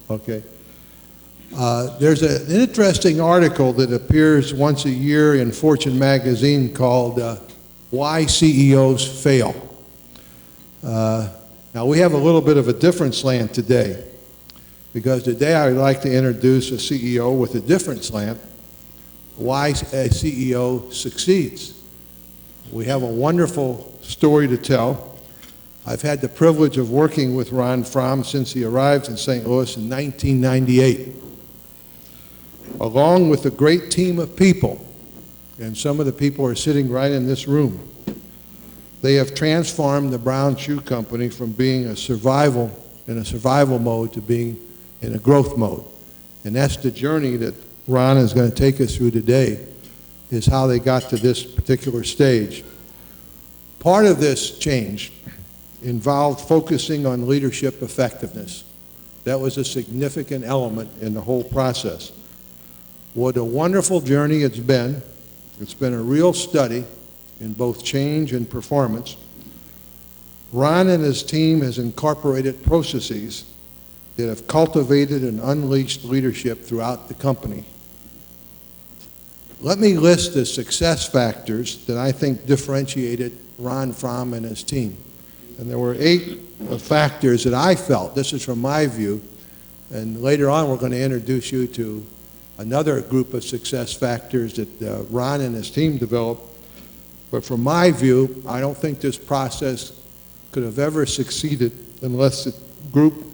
Okay. There's an interesting article that appears once a year in Fortune magazine called Why CEOs Fail. Now we have a little bit of a different slant today, because today I would like to introduce a CEO with a different slant, why a CEO succeeds. We have a wonderful story to tell. I've had the privilege of working with Ron Fromm since he arrived in St. Louis in 1998. Along with a great team of people, and some of the people are sitting right in this room, they have transformed the Brown Shoe Company from being in a survival mode to being in a growth mode. And that's the journey that Ron is going to take us through today, is how they got to this particular stage. Part of this change involved focusing on leadership effectiveness. That was a significant element in the whole process. What a wonderful journey it's been. It's been a real study in both change and performance. Ron and his team has incorporated processes that have cultivated and unleashed leadership throughout the company. Let me list the success factors that I think differentiated Ron Fromm and his team. And there were 8 factors that I felt, this is from my view, and later on we're going to introduce you to another group of success factors that Ron and his team developed. But from my view, I don't think this process could have ever succeeded unless the group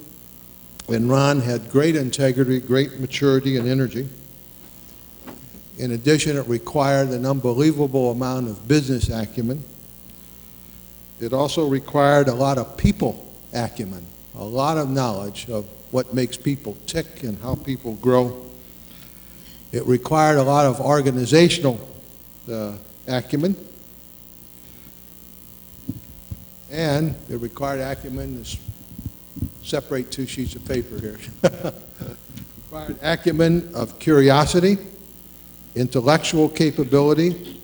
and Ron had great integrity, great maturity and energy. In addition, it required an unbelievable amount of business acumen. It also required a lot of people acumen, a lot of knowledge of what makes people tick and how people grow. It required a lot of organizational acumen. And it required acumen to separate 2 sheets of paper here. Required acumen of curiosity, intellectual capability,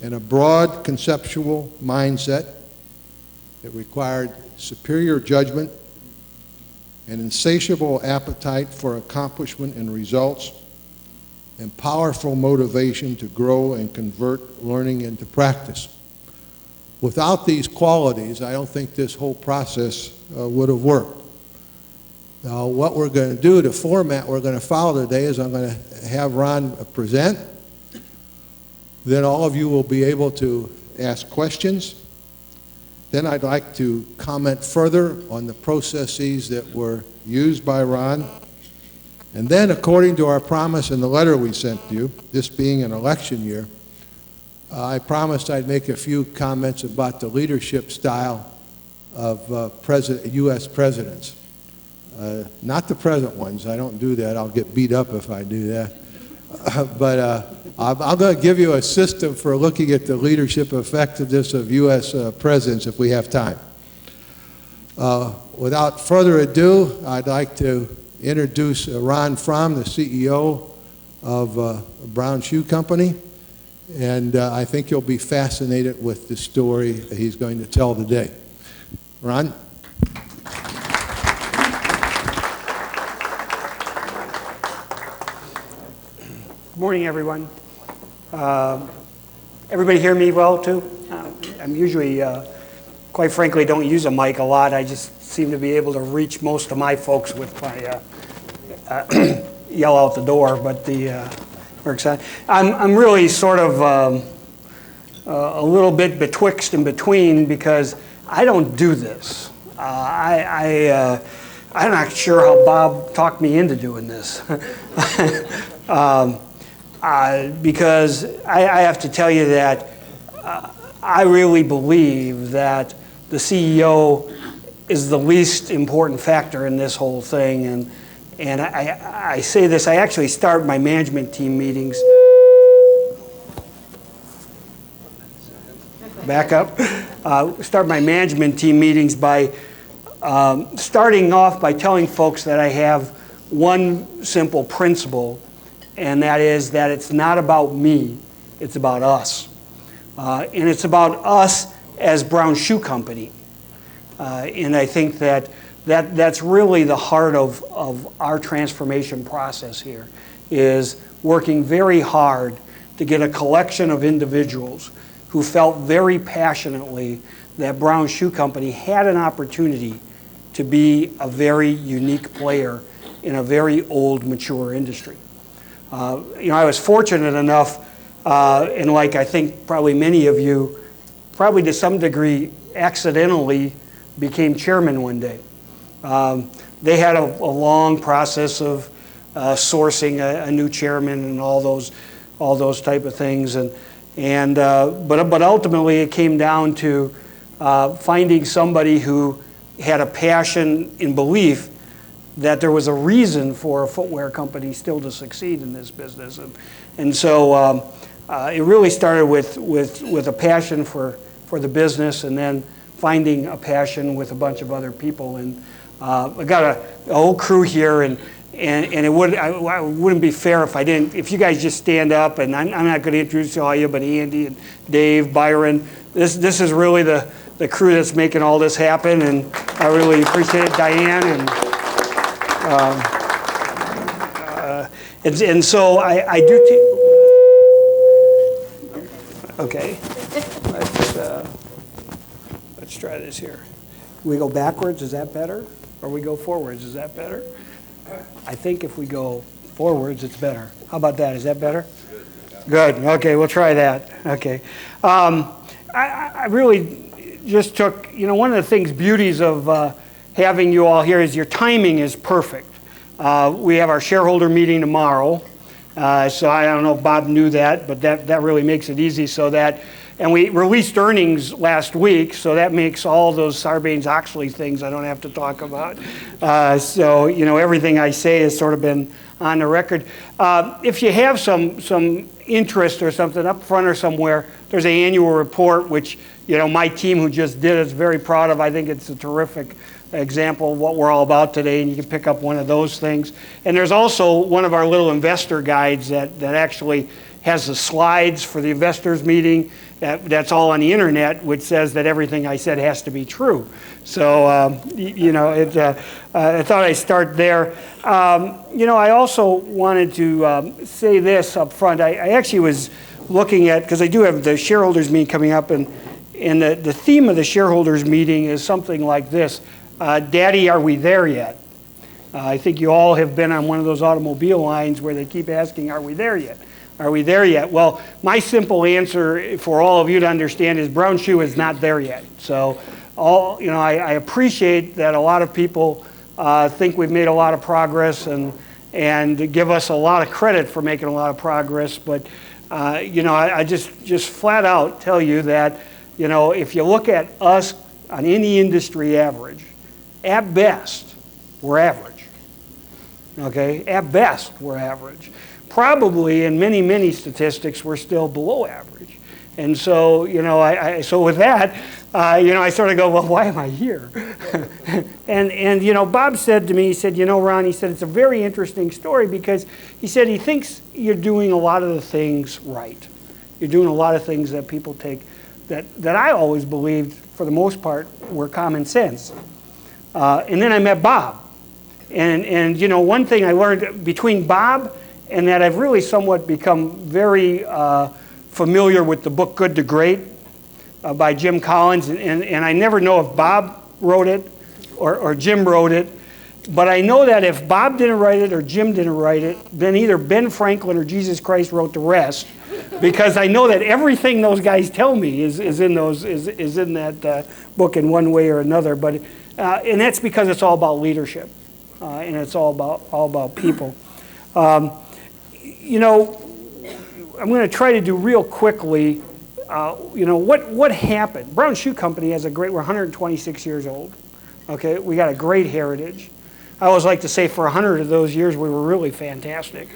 and a broad conceptual mindset. It required superior judgment, an insatiable appetite for accomplishment and results, and powerful motivation to grow and convert learning into practice. Without these qualities, I don't think this whole process would have worked. Now, what we're going to do, the format we're going to follow today is I'm going to have Ron present. Then all of you will be able to ask questions. Then I'd like to comment further on the processes that were used by Ron. And then, according to our promise in the letter we sent to you, this being an election year, I promised I'd make a few comments about the leadership style of U.S. presidents. Not the present ones. I don't do that. I'll get beat up if I do that. But I'm going to give you a system for looking at the leadership effectiveness of U.S. presidents if we have time. Without further ado, I'd like to introduce Ron Fromm, the CEO of Brown Shoe Company. And I think you'll be fascinated with the story he's going to tell today. Ron? Good morning, everyone. Everybody hear me well, too? I'm usually, quite frankly, don't use a mic a lot. I just seem to be able to reach most of my folks with my yell out the door, but I'm really sort of a little bit betwixt and between, because I don't do this. I'm not sure how Bob talked me into doing this. Because I have to tell you that I really believe that the CEO is the least important factor in this whole thing. And I say this, I actually start my management team meetings. Back up. Start my management team meetings by starting off by telling folks that I have one simple principle, and that is that it's not about me, it's about us. And it's about us as Brown Shoe Company. And I think that that's really the heart of our transformation process here, is working very hard to get a collection of individuals who felt very passionately that Brown Shoe Company had an opportunity to be a very unique player in a very old, mature industry. I was fortunate enough, and like I think probably many of you, probably to some degree accidentally became chairman one day. They had a long process of sourcing a new chairman and all those type of things, but ultimately it came down to finding somebody who had a passion and belief that there was a reason for a footwear company still to succeed in this business, and so it really started with a passion for the business, and then finding a passion with a bunch of other people. And I got a whole crew here, and it wouldn't be fair if you guys just stand up, and I'm not going to introduce all you, but Andy and Dave, Byron, this is really the crew that's making all this happen, and I really appreciate it, Diane, and so I do. Okay, let's try this here. We go backwards, is that better? Or we go forwards, is that better? I think if we go forwards, it's better. How about that? Is that better? Good. Okay, we'll try that. Okay. I really just took, one of the beauties of having you all here is your timing is perfect. We have our shareholder meeting tomorrow. So I don't know if Bob knew that, but that really makes it easy and we released earnings last week, so that makes all those Sarbanes-Oxley things I don't have to talk about. So, everything I say has sort of been on the record. If you have some interest or something up front or somewhere, there's an annual report, which, my team who just did it is very proud of. I think it's a terrific example of what we're all about today, and you can pick up one of those things. And there's also one of our little investor guides that actually has the slides for the investors meeting. That's all on the internet, which says that everything I said has to be true. So, I thought I'd start there. I also wanted to say this up front. I actually was looking at, because I do have the shareholders meeting coming up, and the theme of the shareholders meeting is something like this. Daddy, are we there yet? I think you all have been on one of those automobile lines where they keep asking, are we there yet? Are we there yet? Well, my simple answer for all of you to understand is Brown Shoe is not there yet. So, I appreciate that a lot of people think we've made a lot of progress and give us a lot of credit for making a lot of progress. But, I just flat out tell you that, if you look at us on any industry average, at best, we're average. Okay? At best, we're average. Probably in many, many statistics, we're still below average. And so, so with that, I sort of go, well, why am I here? and Bob said to me, he said, Ron, he said, it's a very interesting story because he said he thinks you're doing a lot of the things right. You're doing a lot of things that people take, that I always believed, for the most part, were common sense. And then I met Bob. And one thing I learned between Bob and that I've really somewhat become very familiar with the book Good to Great by Jim Collins. And I never know if Bob wrote it or Jim wrote it. But I know that if Bob didn't write it or Jim didn't write it, then either Ben Franklin or Jesus Christ wrote the rest. Because I know that everything those guys tell me is in that book in one way or another. But and that's because it's all about leadership, and it's all about people. I'm going to try to do real quickly. What happened? Brown Shoe Company has we're 126 years old. Okay, we got a great heritage. I always like to say for 100 of those years we were really fantastic.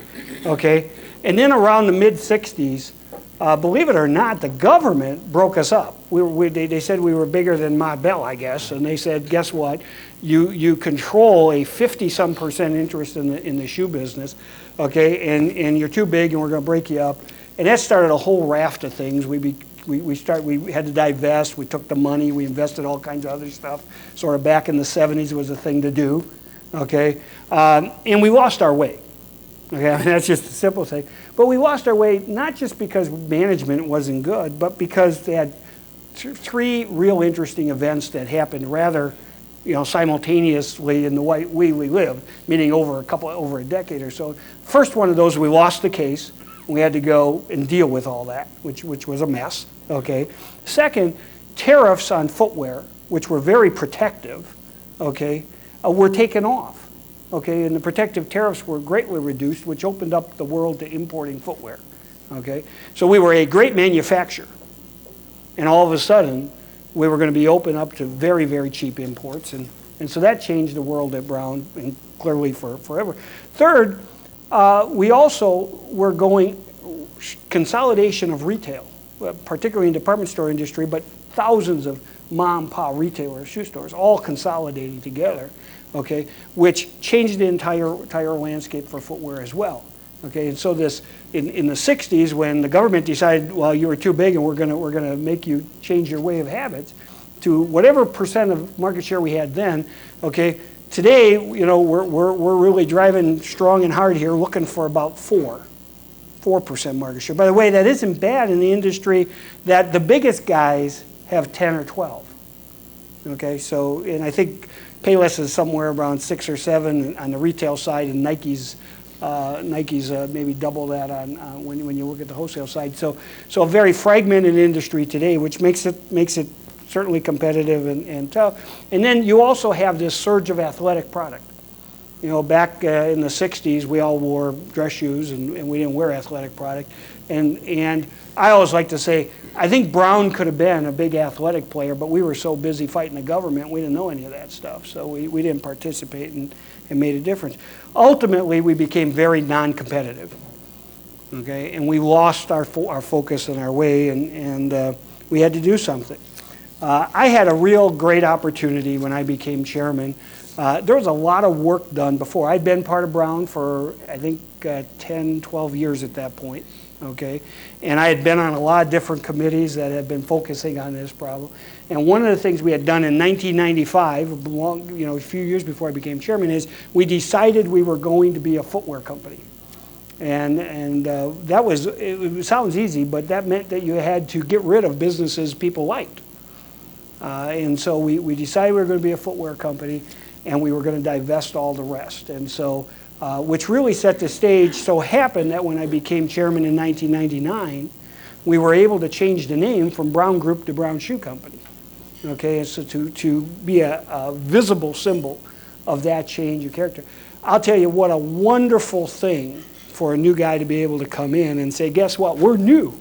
Okay, and then around the mid-60s, believe it or not, the government broke us up. They said we were bigger than Ma Bell, I guess, and they said, guess what? You control a 50-some% interest in the shoe business, okay, and you're too big and we're going to break you up. And that started a whole raft of things. We we had to divest. We took the money. We invested all kinds of other stuff. Sort of back in the 70s was a thing to do, okay? And we lost our way. Okay, I mean, that's just a simple thing. But we lost our way not just because management wasn't good, but because they had three real interesting events that happened rather, simultaneously in the way we lived, meaning over a decade or so. First one of those, we lost the case. We had to go and deal with all that, which was a mess. Okay. Second, tariffs on footwear, which were very protective, okay, were taken off. Okay, and the protective tariffs were greatly reduced, which opened up the world to importing footwear. Okay, so we were a great manufacturer, and all of a sudden, we were going to be open up to very, very cheap imports, and so that changed the world at Brown, and clearly forever. Third, we also were going consolidation of retail, particularly in the department store industry, but thousands of mom and pop retailers, shoe stores, all consolidating together. Okay, which changed the entire landscape for footwear as well. Okay, and so this in the 60s, when the government decided, well, you were too big, and we're gonna make you change your way of habits, to whatever percent of market share we had then. Okay, today, we're really driving strong and hard here, looking for about 4% market share. By the way, that isn't bad in the industry that the biggest guys have 10 or 12. Okay, so, and I think Payless is somewhere around 6 or 7 on the retail side, and Nike's maybe double that on when you look at the wholesale side. So a very fragmented industry today, which makes it certainly competitive and tough. And then you also have this surge of athletic product. Back in the 60s, we all wore dress shoes, and we didn't wear athletic product. And I always like to say, I think Brown could have been a big athletic player, but we were so busy fighting the government, we didn't know any of that stuff. So we didn't participate and made a difference. Ultimately, we became very non-competitive. Okay, and we lost our focus and our way, and we had to do something. I had a real great opportunity when I became chairman. There was a lot of work done before. I'd been part of Brown for, I think, 10, 12 years at that point. Okay, and I had been on a lot of different committees that had been focusing on this problem. And one of the things we had done in 1995, a few years before I became chairman, is we decided we were going to be a footwear company. And that was, it sounds easy, but that meant that you had to get rid of businesses people liked. And so we decided we were going to be a footwear company, and we were going to divest all the rest. And so, which really set the stage. So happened that when I became chairman in 1999, we were able to change the name from Brown Group to Brown Shoe Company. Okay, and so to be a visible symbol of that change of character. I'll tell you what a wonderful thing for a new guy to be able to come in and say, guess what, we're new,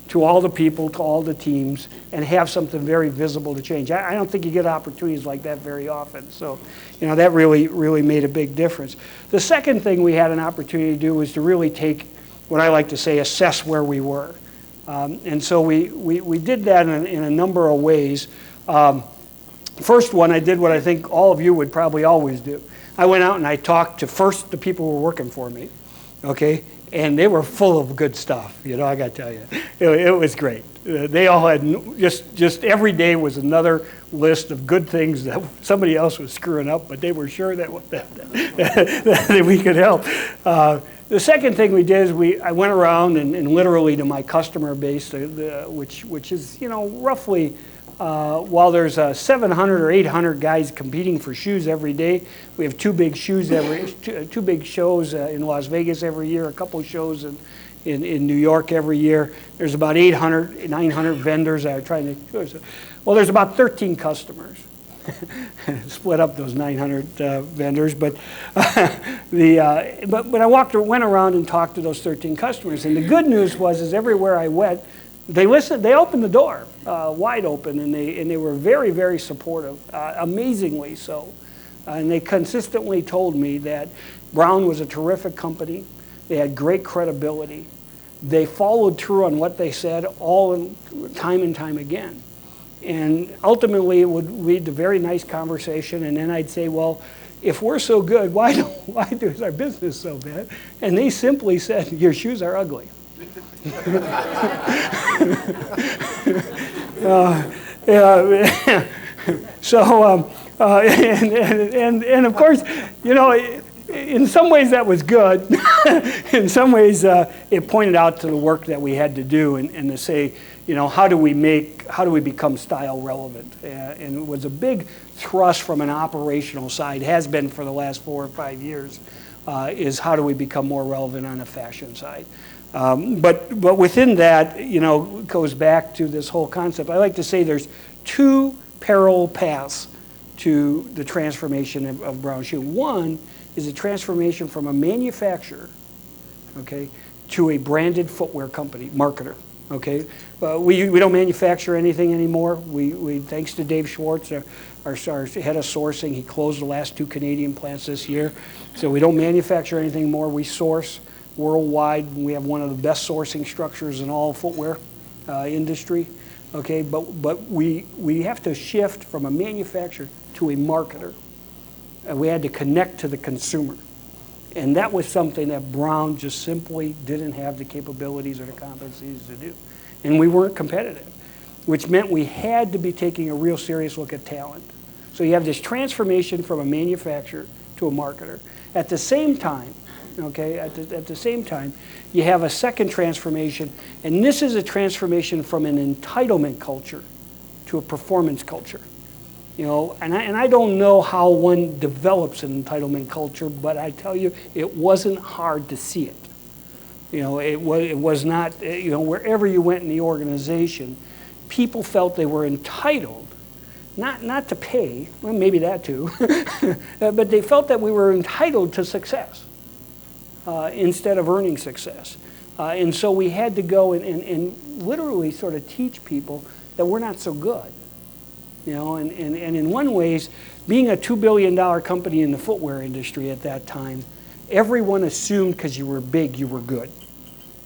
to all the people, to all the teams, and have something very visible to change. I don't think you get opportunities like that very often. So, that really made a big difference. The second thing we had an opportunity to do was to really take, what I like to say, assess where we were. And so we did that in a number of ways. First one, I did what I think all of you would probably always do. I went out and I talked to first the people who were working for me, okay? And they were full of good stuff, I got to tell you. It was great. They all had, just every day was another list of good things that somebody else was screwing up, but they were sure that we could help. The second thing we did is I went around and literally to my customer base, which is, roughly, while there's 700 or 800 guys competing for shoes every day, we have two big shows in Las Vegas every year, a couple of shows in New York every year. There's about 800, 900 vendors that are trying to, well, there's about 13 customers. Split up those 900 vendors, but but I went around and talked to those 13 customers, and the good news is everywhere I went, they listened. They opened the door wide open, and they were very, very supportive, amazingly so, and they consistently told me that Brown was a terrific company. They had great credibility. They followed through on what they said time and time again. And ultimately, it would lead to very nice conversation. And then I'd say, well, if we're so good, why is our business so bad? And they simply said, your shoes are ugly. Yeah. So, and of course, you know, in some ways that was good. In some ways, it pointed out to the work that we had to do and to say, you know, how do we become style relevant? And it was a big thrust from an operational side, has been for the last 4 or 5 years, is how do we become more relevant on the fashion side? But within that, you know, it goes back to this whole concept. I like to say there's 2 parallel paths to the transformation of brown shoe. One is a transformation from a manufacturer, okay, to a branded footwear company, marketer, okay? We don't manufacture anything anymore. We thanks to Dave Schwartz, our head of sourcing, he closed the last 2 Canadian plants this year. So we don't manufacture anything more. We source worldwide. We have one of the best sourcing structures in all footwear industry. Okay, but we have to shift from a manufacturer to a marketer. We had to connect to the consumer. And that was something that Brown just simply didn't have the capabilities or the competencies to do. And we weren't competitive, which meant we had to be taking a real serious look at talent. So you have this transformation from a manufacturer to a marketer. At the same time, okay, at the same time, you have a second transformation, and this is a transformation from an entitlement culture to a performance culture. You know, and I don't know how one develops an entitlement culture, but I tell you, it wasn't hard to see it. You know, it was not, you know, wherever you went in the organization, people felt they were entitled, not to pay, well, maybe that too, but they felt that we were entitled to success instead of earning success. And so we had to go and literally sort of teach people that we're not so good. You know, and in one ways, being a $2 billion company in the footwear industry at that time, everyone assumed because you were big, you were good.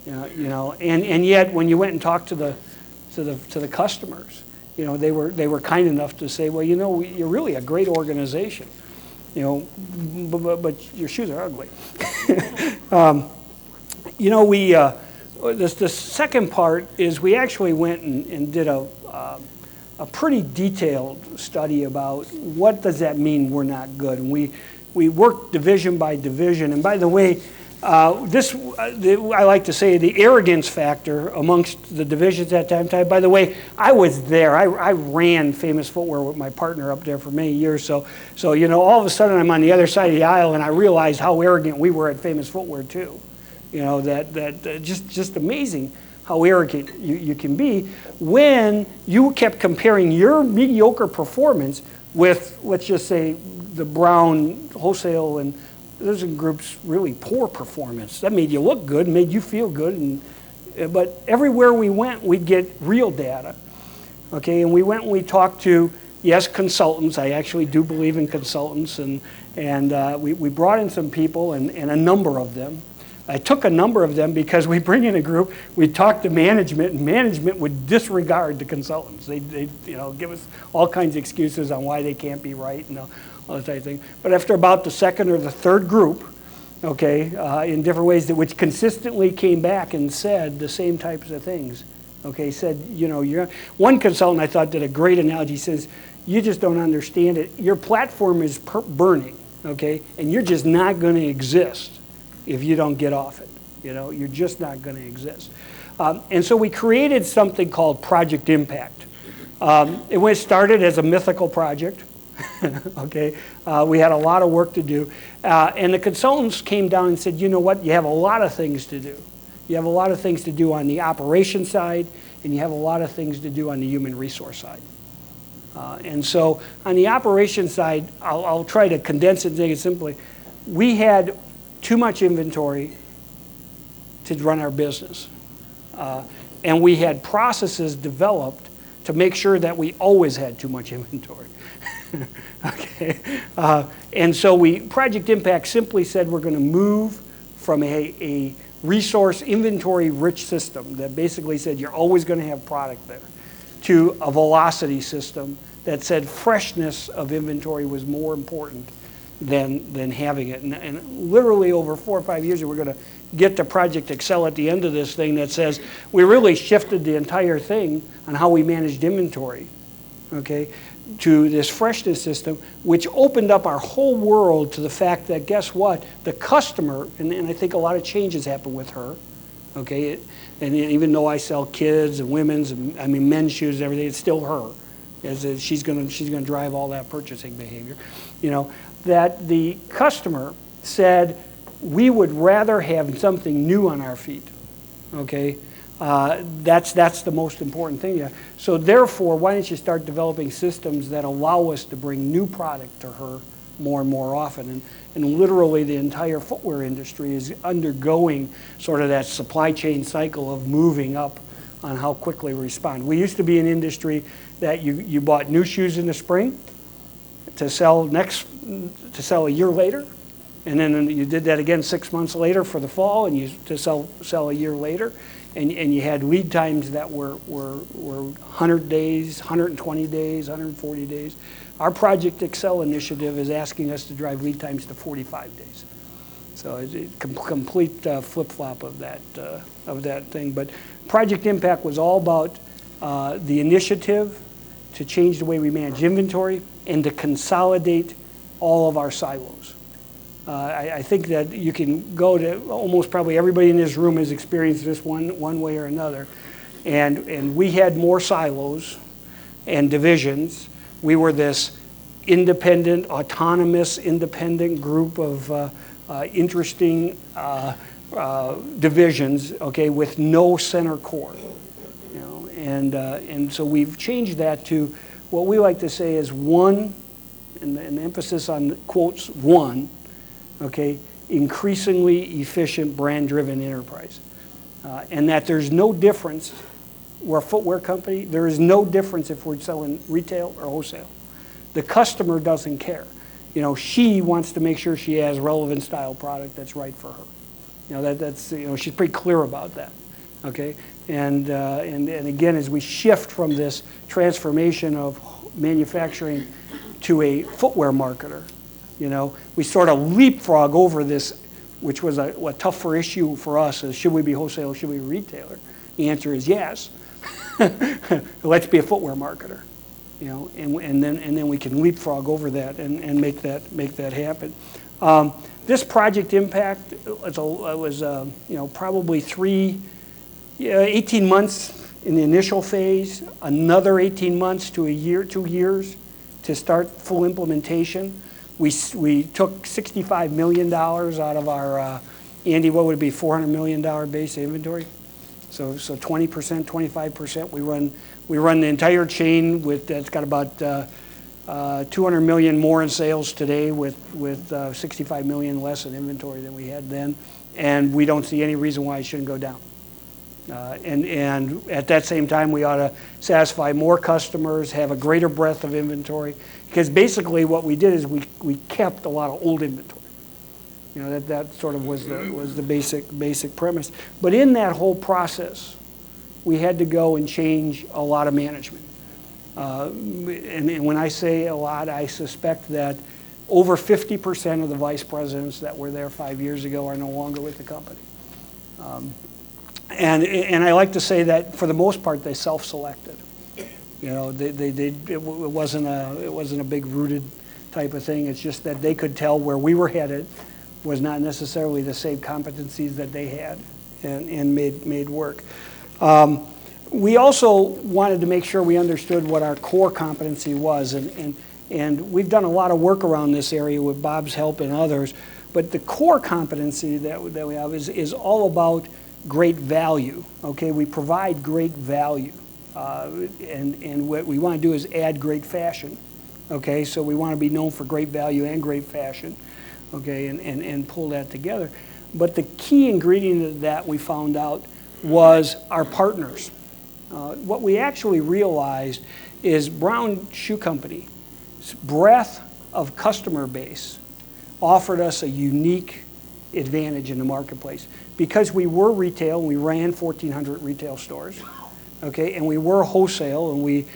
You know, and yet when you went and talked to the customers, you know, they were kind enough to say, well, you know, you're really a great organization. You know, but your shoes are ugly. You know, the second part is we actually went and did a pretty detailed study about what does that mean we're not good. And we worked division by division. And by the way, I like to say the arrogance factor amongst the divisions at that time. By the way, I was there. I ran Famous Footwear with my partner up there for many years. So you know, all of a sudden I'm on the other side of the aisle and I realized how arrogant we were at Famous Footwear too. You know, that just amazing how arrogant you can be when you kept comparing your mediocre performance with, let's just say, the Brown wholesale and those groups' really poor performance. That made you look good, made you feel good, but everywhere we went, we'd get real data. Okay, and we went and we talked to, yes, consultants. I actually do believe in consultants, and we brought in some people, and a number of them. I took a number of them because we bring in a group, we talk to management, and management would disregard the consultants. They you know, give us all kinds of excuses on why they can't be right and all that type of thing. But after about the second or the third group, okay, in different ways, which consistently came back and said the same types of things. Okay, said, you know, one consultant I thought did a great analogy. He says, you just don't understand it. Your platform is burning, okay, and you're just not going to exist if you don't get off it. You know, you're just not going to exist. And so we created something called Project Impact. It started as a mythical project. Okay, we had a lot of work to do. And the consultants came down and said, you know what, you have a lot of things to do. You have a lot of things to do on the operation side, and you have a lot of things to do on the human resource side. And so on the operation side, I'll try to condense it and make it simply. We had too much inventory to run our business. And we had processes developed to make sure that we always had too much inventory. Okay. And so Project Impact simply said we're going to move from a resource inventory rich system that basically said you're always going to have product there to a velocity system that said freshness of inventory was more important than having it. And literally over 4 or 5 years, we're going to get to Project Excel at the end of this thing that says we really shifted the entire thing on how we managed inventory, okay, to this freshness system, which opened up our whole world to the fact that, guess what, the customer, and I think a lot of changes happen with her, okay, and even though I sell kids and women's, and I mean men's shoes and everything, it's still her. As she's going to drive all that purchasing behavior, you know, that the customer said we would rather have something new on our feet, okay? That's the most important thing. Yeah. So therefore, why don't you start developing systems that allow us to bring new product to her more and more often? And literally the entire footwear industry is undergoing sort of that supply chain cycle of moving up on how quickly we respond. We used to be an industry that you bought new shoes in the spring to sell a year later, and then you did that again 6 months later for the fall, and to sell a year later, and you had lead times that were 100 days, 120 days, 140 days. Our Project Excel initiative is asking us to drive lead times to 45 days. So it's a complete flip-flop of that thing. But Project Impact was all about the initiative to change the way we manage inventory and to consolidate all of our silos. I think that you can go to almost probably everybody in this room has experienced this one way or another. And we had more silos and divisions. We were this independent, autonomous, independent group of interesting divisions, okay, with no center core. You know, and so we've changed that to what we like to say is one, and the emphasis on quotes one, okay, increasingly efficient brand-driven enterprise. And that there's no difference, we're a footwear company, there is no difference if we're selling retail or wholesale. The customer doesn't care. You know, she wants to make sure she has relevant style product that's right for her. You know, that's, you know, she's pretty clear about that, okay? And again, as we shift from this transformation of manufacturing to a footwear marketer, you know, we sort of leapfrog over this, which was a tougher issue for us, is should we be wholesale, should we be retailer? The answer is yes. Let's be a footwear marketer, you know, and then we can leapfrog over that and make that happen. This Project Impact was you know, probably 18 months in the initial phase, another 18 months to a year, 2 years to start full implementation. We took $65 million out of our, Andy, what would it be, $400 million base inventory? So 20%, 25%. We run the entire chain with, that's got about 200 million more in sales today with 65 million less in inventory than we had then. And we don't see any reason why it shouldn't go down. And at that same time, we ought to satisfy more customers, have a greater breadth of inventory, because basically what we did is we kept a lot of old inventory. You know, that sort of was the basic premise. But in that whole process, we had to go and change a lot of management. And when I say a lot, I suspect that over 50% of the vice presidents that were there 5 years ago are no longer with the company. And I like to say that for the most part they self-selected. You know, it wasn't a big rooted type of thing. It's just that they could tell where we were headed was not necessarily the same competencies that they had, and made work. We also wanted to make sure we understood what our core competency was, and we've done a lot of work around this area with Bob's help and others. But the core competency that we have is all about great value. Okay, we provide great value, and what we want to do is add great fashion. Okay, so we want to be known for great value and great fashion. Okay, and pull that together. But the key ingredient of that we found out was our partners. What we actually realized is Brown Shoe Company's breadth of customer base offered us a unique advantage in the marketplace. Because we were retail, and we ran 1,400 retail stores, okay, and we were wholesale, and we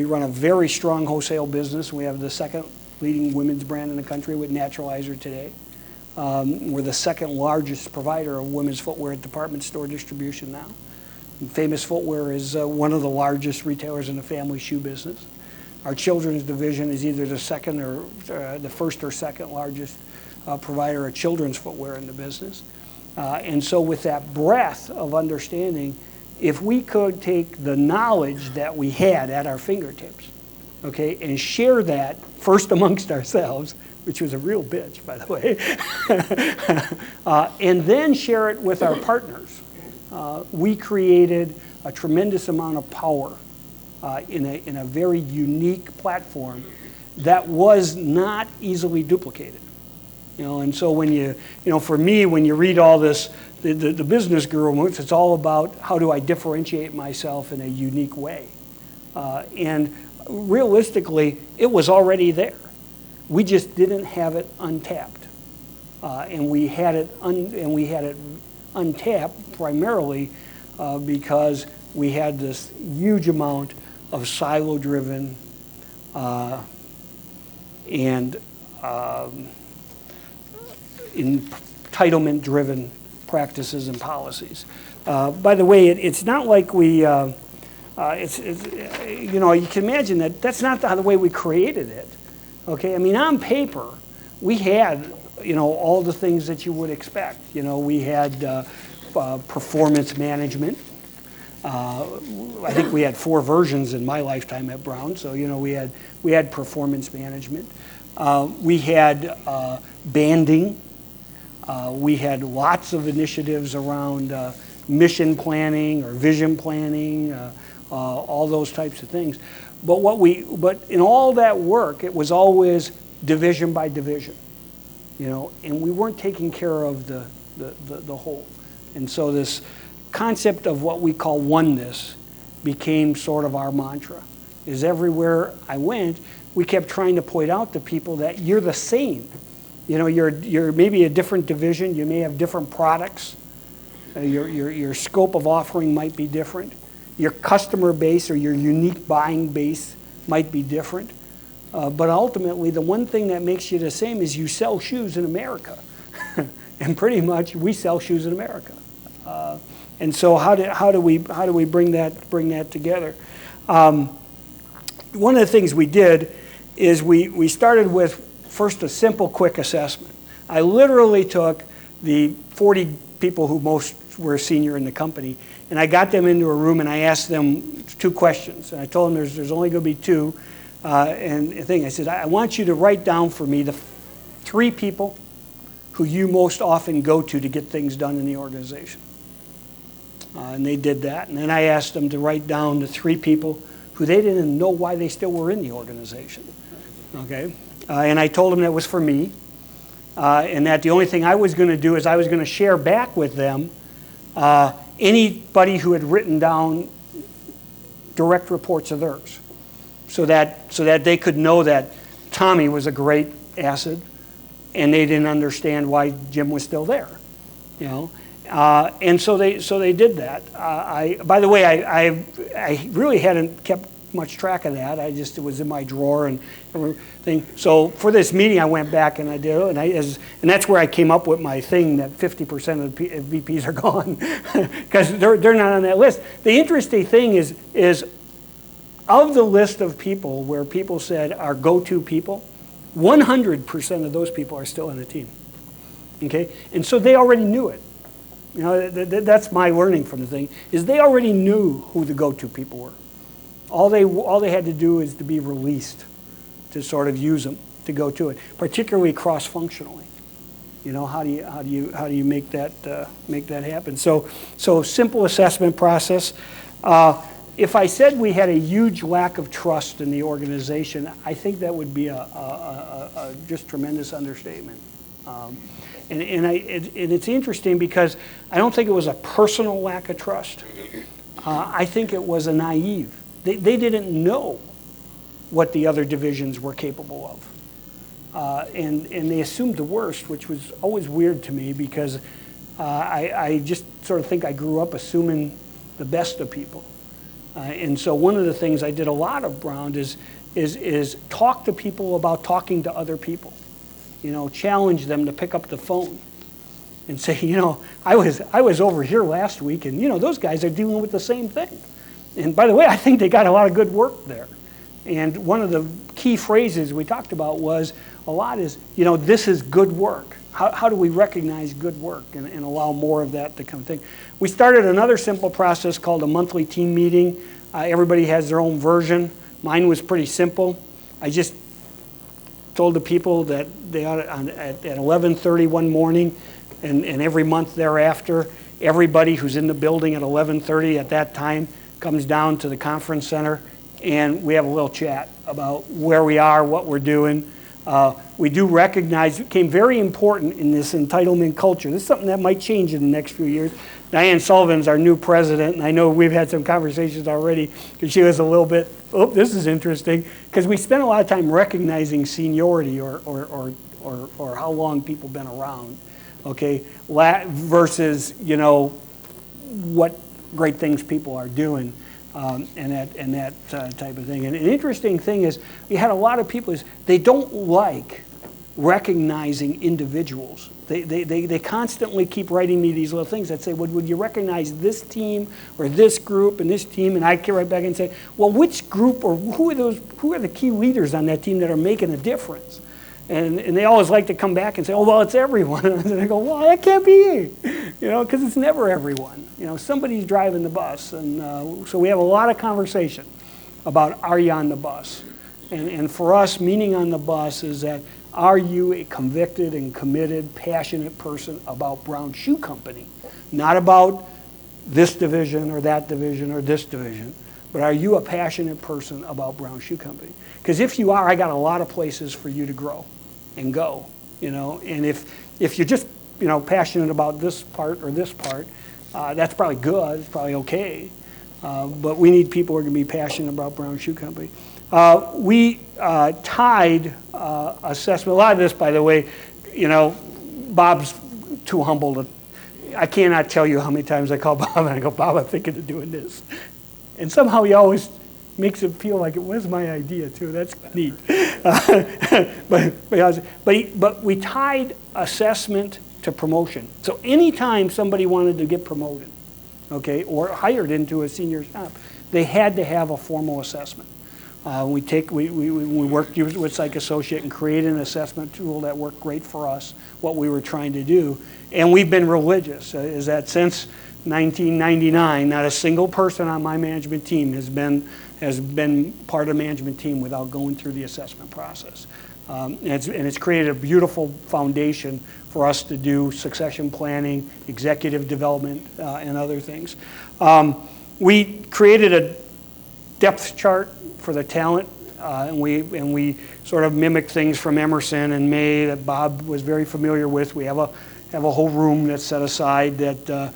run a very strong wholesale business. We have the second leading women's brand in the country with Naturalizer today. We're the second largest provider of women's footwear at department store distribution now. And Famous Footwear is one of the largest retailers in the family shoe business. Our children's division is either the second or the first or second largest provider of children's footwear in the business. And so with that breadth of understanding, if we could take the knowledge that we had at our fingertips, okay, and share that first amongst ourselves, which was a real bitch, by the way, and then share it with our partners, we created a tremendous amount of power in a very unique platform that was not easily duplicated. And so when for me, when you read all this, the business guru moves, it's all about how do I differentiate myself in a unique way. And realistically, it was already there. We just didn't have it untapped. And we had it untapped primarily because we had this huge amount of silo-driven and entitlement-driven practices and policies. By the way, it's not like we, you can imagine that that's not the way we created it. Okay, I mean, on paper, we had, all the things that you would expect. We had performance management. I think we had 4 versions in my lifetime at Brown. So, we had performance management. We had banding. We had lots of initiatives around mission planning or vision planning, all those types of things. But in all that work, it was always division by division, and we weren't taking care of the whole. And so this concept of what we call oneness became sort of our mantra. Is everywhere I went, we kept trying to point out to people that you're the same. You're maybe a different division. You may have different products. Your scope of offering might be different. Your customer base or your unique buying base might be different. But ultimately, the one thing that makes you the same is you sell shoes in America. And pretty much, we sell shoes in America. And so how do we bring that together? One of the things we did is we started with first a simple, quick assessment. I literally took the 40 people who most were senior in the company, and I got them into a room and I asked them 2 questions. And I told them there's only going to be 2. And the thing I said, I want you to write down for me the 3 people who you most often go to get things done in the organization. And they did that. And then I asked them to write down the 3 people who they didn't know why they still were in the organization. Okay? And I told them that was for me. And that the only thing I was going to do is I was going to share back with them anybody who had written down direct reports of theirs, so that they could know that Tommy was a great asset, and they didn't understand why Jim was still there, and so they did that. By the way, I really hadn't kept much track of that. It was in my drawer and everything. So for this meeting, I went back and I did it, and that's where I came up with my thing that 50% of the VPs are gone because they're not on that list. The interesting thing is of the list of people where people said our go-to people, 100% of those people are still in the team. Okay, and so they already knew it. That's my learning from the thing is they already knew who the go-to people were. All they had to do is to be released to sort of use them to go to it, particularly cross-functionally. How do you make that happen? So simple assessment process. If I said we had a huge lack of trust in the organization, I think that would be a just tremendous understatement. And it's interesting because I don't think it was a personal lack of trust. I think it was a naive. They didn't know what the other divisions were capable of. And they assumed the worst, which was always weird to me because I just sort of think I grew up assuming the best of people. And so one of the things I did a lot of, Brown, is is talk to people about talking to other people. You know, challenge them to pick up the phone and say, you know, I was over here last week, and you know, those guys are dealing with the same thing. And by the way, I think they got a lot of good work there. And one of the key phrases we talked about was a lot is, you know, this is good work. How do we recognize good work and allow more of that to come thing? We started another simple process called a monthly team meeting. Everybody has their own version. Mine was pretty simple. I just told the people that they ought to, at 11:30 one morning and every month thereafter, everybody who's in the building at 11:30 at that time comes down to the conference center, and we have a little chat about where we are, what we're doing. We do recognize, it became very important in this entitlement culture. This is something that might change in the next few years. Diane Sullivan's our new president, and I know we've had some conversations already because she was a little bit, oh, this is interesting, because we spent a lot of time recognizing seniority or how long people been around, okay, versus, you know, what great things people are doing. And that type of thing. And an interesting thing is, we had a lot of people, they don't like recognizing individuals. They constantly keep writing me these little things that say, would you recognize this team or this group and this team? And I can write back and say, well, which group or who are the key leaders on that team that are making a difference? And they always like to come back and say, oh, well, it's everyone. And I go, well, that can't be, you know, because it's never everyone. You know, somebody's driving the bus. And so we have a lot of conversation about, are you on the bus? And for us, meaning on the bus is that, are you a convicted and committed, passionate person about Brown Shoe Company? Not about this division or that division or this division, but are you a passionate person about Brown Shoe Company? Because if you are, I got a lot of places for you to grow and go, you know. And if you're just, you know, passionate about this part or this part, that's probably good, it's probably okay. But we need people who are going to be passionate about Brown Shoe Company. We tied assessment. A lot of this, by the way, you know, Bob's too humble to, I cannot tell you how many times I call Bob and I go, Bob, I'm thinking of doing this. And somehow he always makes it feel like it was my idea too. That's neat. But we tied assessment to promotion. So anytime somebody wanted to get promoted, okay, or hired into a senior shop, they had to have a formal assessment. We worked with Psych Associate and created an assessment tool that worked great for us, what we were trying to do. And we've been religious, is that since 1999, not a single person on my management team has been part of the management team without going through the assessment process. And it's created a beautiful foundation for us to do succession planning, executive development, and other things. We created a depth chart for the talent, and we sort of mimic things from Emerson and May that Bob was very familiar with. We have a whole room that's set aside that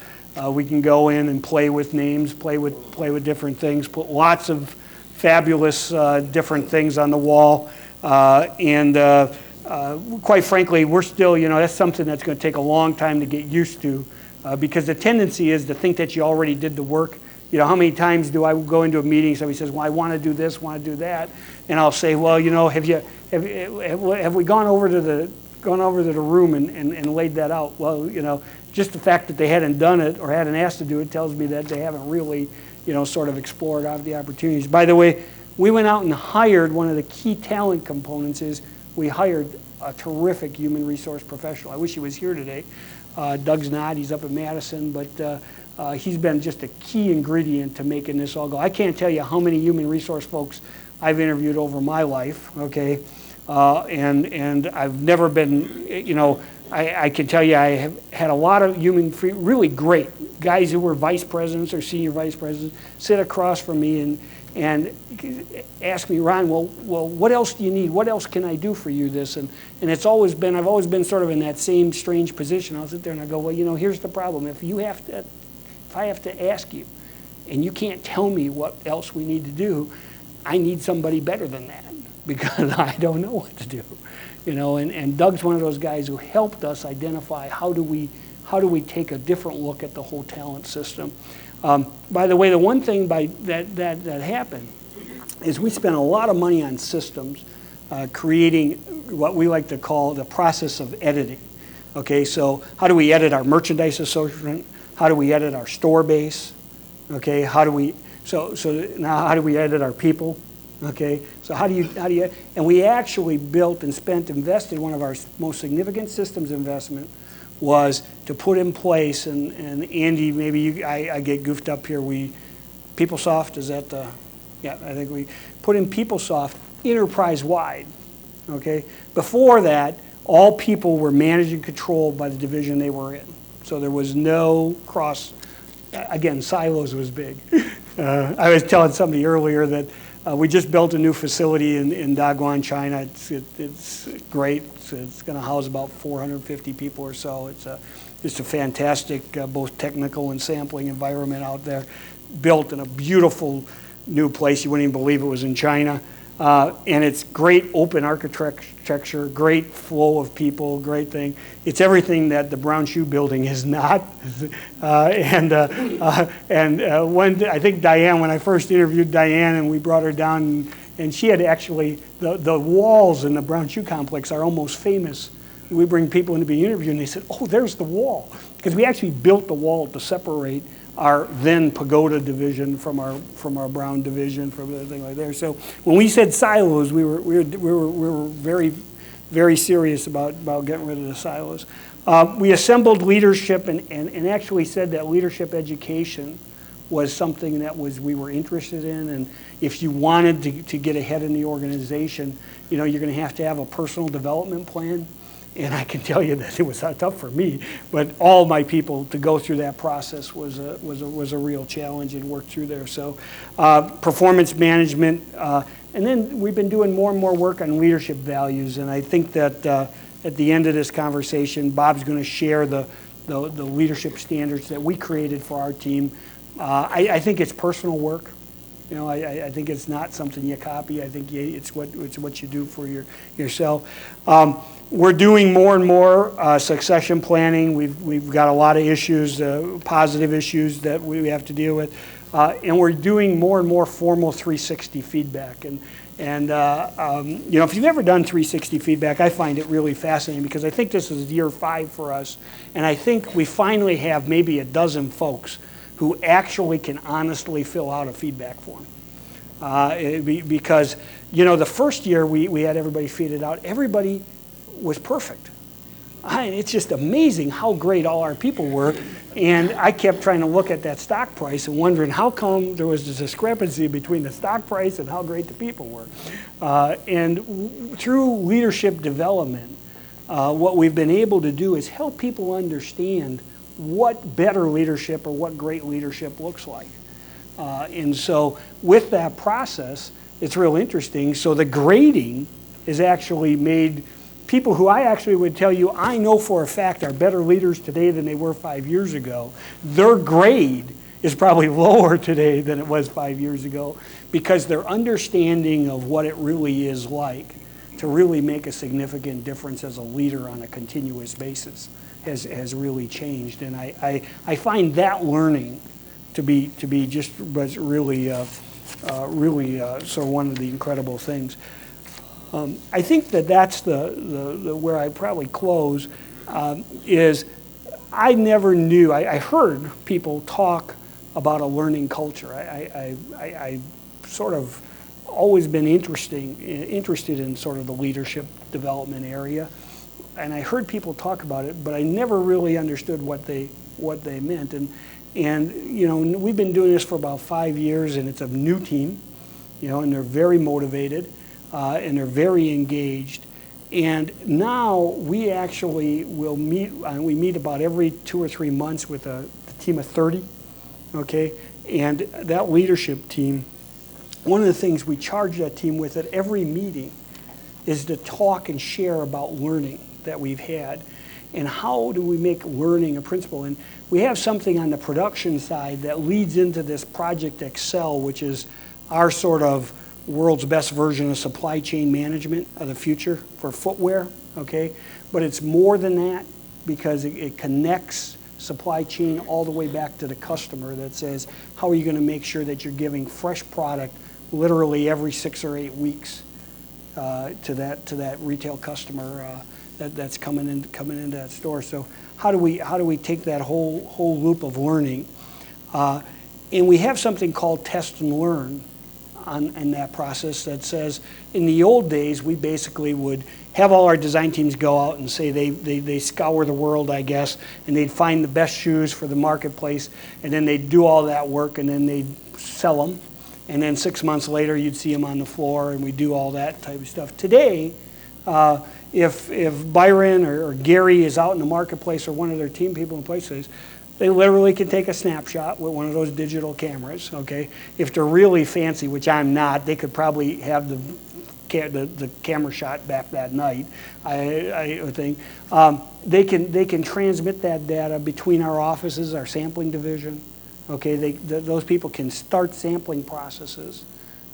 we can go in and play with names, play with different things, put lots of fabulous different things on the wall, and quite frankly, we're still, you know, that's something that's going to take a long time to get used to, because the tendency is to think that you already did the work. You know, how many times do I go into a meeting, somebody says, well, I want to do this, want to do that, and I'll say, well, you know, have we gone over to the room and laid that out? Well, you know, just the fact that they hadn't done it or hadn't asked to do it tells me that they haven't really, you know, sort of explored out the opportunities. By the way, we went out and hired, one of the key talent components is we hired a terrific human resource professional. I wish he was here today. Doug's not, he's up at Madison, but he's been just a key ingredient to making this all go. I can't tell you how many human resource folks I've interviewed over my life, okay? And I've never been, you know, I can tell you I have had a lot of really great guys who were vice presidents or senior vice presidents sit across from me and ask me, Ron, well, what else do you need? What else can I do for you? This and it's always been, I've always been sort of in that same strange position. I'll sit there and I go, well, you know, here's the problem. If I have to ask you and you can't tell me what else we need to do, I need somebody better than that because I don't know what to do. You know, and Doug's one of those guys who helped us identify how do we take a different look at the whole talent system. By the way, the one thing that happened is we spent a lot of money on systems, creating what we like to call the process of editing. Okay, so how do we edit our merchandise assortment? How do we edit our store base? Okay, how do we, so now how do we edit our people? Okay, so how do you, and we actually built and invested, one of our most significant systems investment was to put in place, and Andy, maybe I get goofed up here, PeopleSoft, is that the, yeah, I think we put in PeopleSoft enterprise-wide, okay? Before that, all people were managed and controlled by the division they were in. So there was no cross, again, silos was big. I was telling somebody earlier that we just built a new facility in Dagguan, China. It's great. It's going to house about 450 people or so. It's just a fantastic, both technical and sampling environment out there. Built in a beautiful new place. You wouldn't even believe it was in China. And it's great open architecture, great flow of people, great thing. It's everything that the Brown Shoe Building is not. When I think Diane, when I first interviewed Diane and we brought her down, and she had actually, the walls in the Brown Shoe Complex are almost famous. We bring people in to be interviewed and they said, oh, there's the wall. Because we actually built the wall to separate our then Pagoda division from our Brown division, from everything like there. So when we said silos, we were very, very serious about getting rid of the silos. We assembled leadership and actually said that leadership education was something that we were interested in, and if you wanted to get ahead in the organization, you're going to have a personal development plan. And I can tell you that it was tough for me, but all my people to go through that process was a real challenge and work through there. So performance management, and then we've been doing more and more work on leadership values. And I think that at the end of this conversation, Bob's going to share the leadership standards that we created for our team. I think it's personal work. I think it's not something you copy. I think it's what you do for yourself. We're doing more and more succession planning. We've got a lot of issues, positive issues that we have to deal with, and we're doing more and more formal 360 feedback. And if you've ever done 360 feedback, I find it really fascinating because I think this is year 5 for us, and I think we finally have maybe a dozen folks who actually can honestly fill out a feedback form. Because the first year we had everybody fill it out, everybody was perfect. It's just amazing how great all our people were, and I kept trying to look at that stock price and wondering how come there was this discrepancy between the stock price and how great the people were. And through leadership development, what we've been able to do is help people understand what better leadership or what great leadership looks like. And so with that process, it's real interesting. So the grading is actually made, people who I actually would tell you I know for a fact are better leaders today than they were 5 years ago. Their grade is probably lower today than it was 5 years ago because their understanding of what it really is like to really make a significant difference as a leader on a continuous basis has really changed. And I find that learning to be just really sort of one of the incredible things. I think that's the where I probably close is I never knew. I heard people talk about a learning culture. I sort of always been interested in sort of the leadership development area, and I heard people talk about it, but I never really understood what they meant. And we've been doing this for about 5 years, and it's a new team, and they're very motivated. And they're very engaged. And now we actually will meet, we meet about every 2 or 3 months with a team of 30, okay? And that leadership team, one of the things we charge that team with at every meeting is to talk and share about learning that we've had and how do we make learning a principle. And we have something on the production side that leads into this Project Excel, which is our sort of world's best version of supply chain management of the future for footwear, okay? But it's more than that because it connects supply chain all the way back to the customer that says, how are you going to make sure that you're giving fresh product literally every 6 or 8 weeks to that retail customer that's coming into that store. So how do we take that whole loop of learning? And we have something called test and learn in that process that says, in the old days, we basically would have all our design teams go out and say they scour the world, I guess, and they'd find the best shoes for the marketplace, and then they'd do all that work, and then they'd sell them. And then 6 months later, you'd see them on the floor, and we do all that type of stuff. Today, if Byron or Gary is out in the marketplace or one of their team people in places, they literally can take a snapshot with one of those digital cameras, okay? If they're really fancy, which I'm not, they could probably have the camera shot back that night, I would think. They can transmit that data between our offices, our sampling division, okay? Those people can start sampling processes,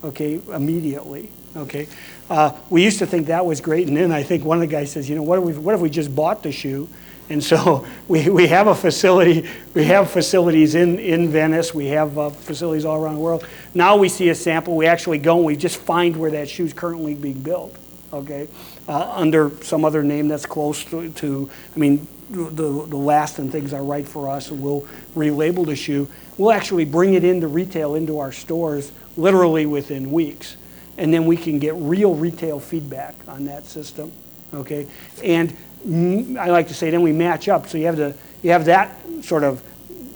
okay, immediately, okay? We used to think that was great, and then I think one of the guys says, you know, what if we just bought the shoe? And so we have a facility, we have facilities in Venice, we have facilities all around the world. Now we see a sample, we actually go and we just find where that shoe's currently being built, okay? Under some other name that's close to I mean, the last and things are right for us, and we'll relabel the shoe. We'll actually bring it into retail, into our stores, literally within weeks. And then we can get real retail feedback on that system, okay? And I like to say then we match up. So you have that sort of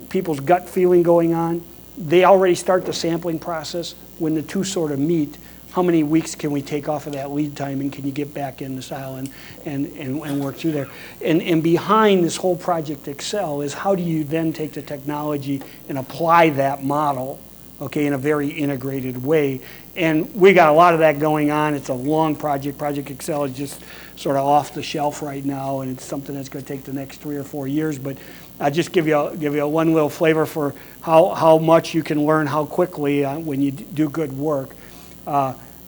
people's gut feeling going on. They already start the sampling process. When the two sort of meet, how many weeks can we take off of that lead time, and can you get back in the style and work through there? And behind this whole Project Excel is how do you then take the technology and apply that model, okay, in a very integrated way. And we got a lot of that going on. It's a long project. Project Excel is just sort of off the shelf right now, and it's something that's going to take the next 3 or 4 years. But I'll just give you one little flavor for how much you can learn, how quickly when you do good work.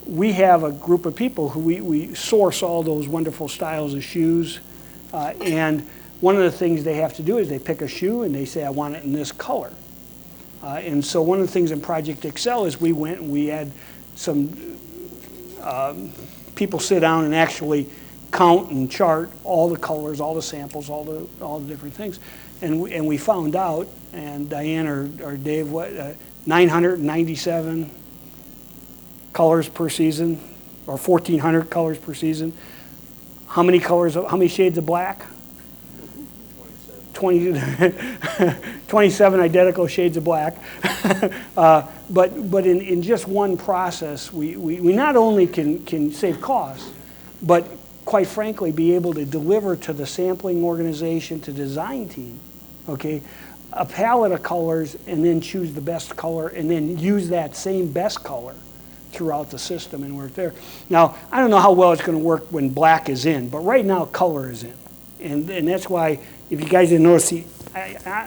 We have a group of people who we source all those wonderful styles of shoes, and one of the things they have to do is they pick a shoe and they say, I want it in this color. And so one of the things in Project Excel is we went and we had some people sit down and actually count and chart all the colors, all the samples, all the different things. And we found out, and Diane or Dave, 997 colors per season, or 1,400 colors per season. How many shades of black? 27 identical shades of black. But in just one process, we not only can save costs, but quite frankly, be able to deliver to the sampling organization, to design team, okay, a palette of colors, and then choose the best color, and then use that same best color throughout the system and work there. Now, I don't know how well it's going to work when black is in, but right now color is in. And that's why, if you guys didn't notice,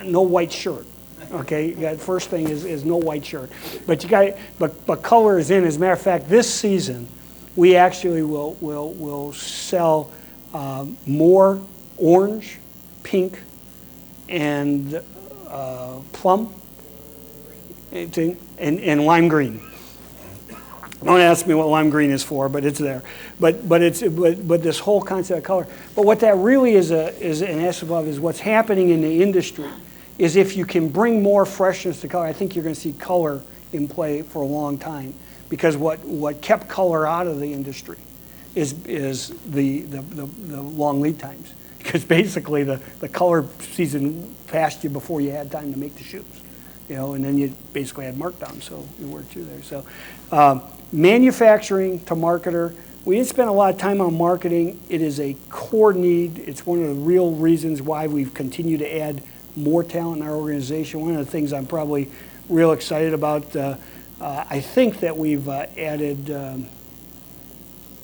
no white shirt. Okay, first thing is no white shirt. But color is in. As a matter of fact, this season we actually will sell more orange, pink, and plum, and lime green. Don't ask me what lime green is for, but it's there. But this whole concept of color. But what that really is an essence of is what's happening in the industry. Is if you can bring more freshness to color, I think you're going to see color in play for a long time. Because what kept color out of the industry is the long lead times. Because basically the color season passed you before you had time to make the shoes. You know, and then you basically had markdown, so you worked through there. So manufacturing to marketer, we didn't spend a lot of time on marketing. It is a core need. It's one of the real reasons why we've continued to add more talent in our organization. One of the things I'm probably real excited about, I think that we've added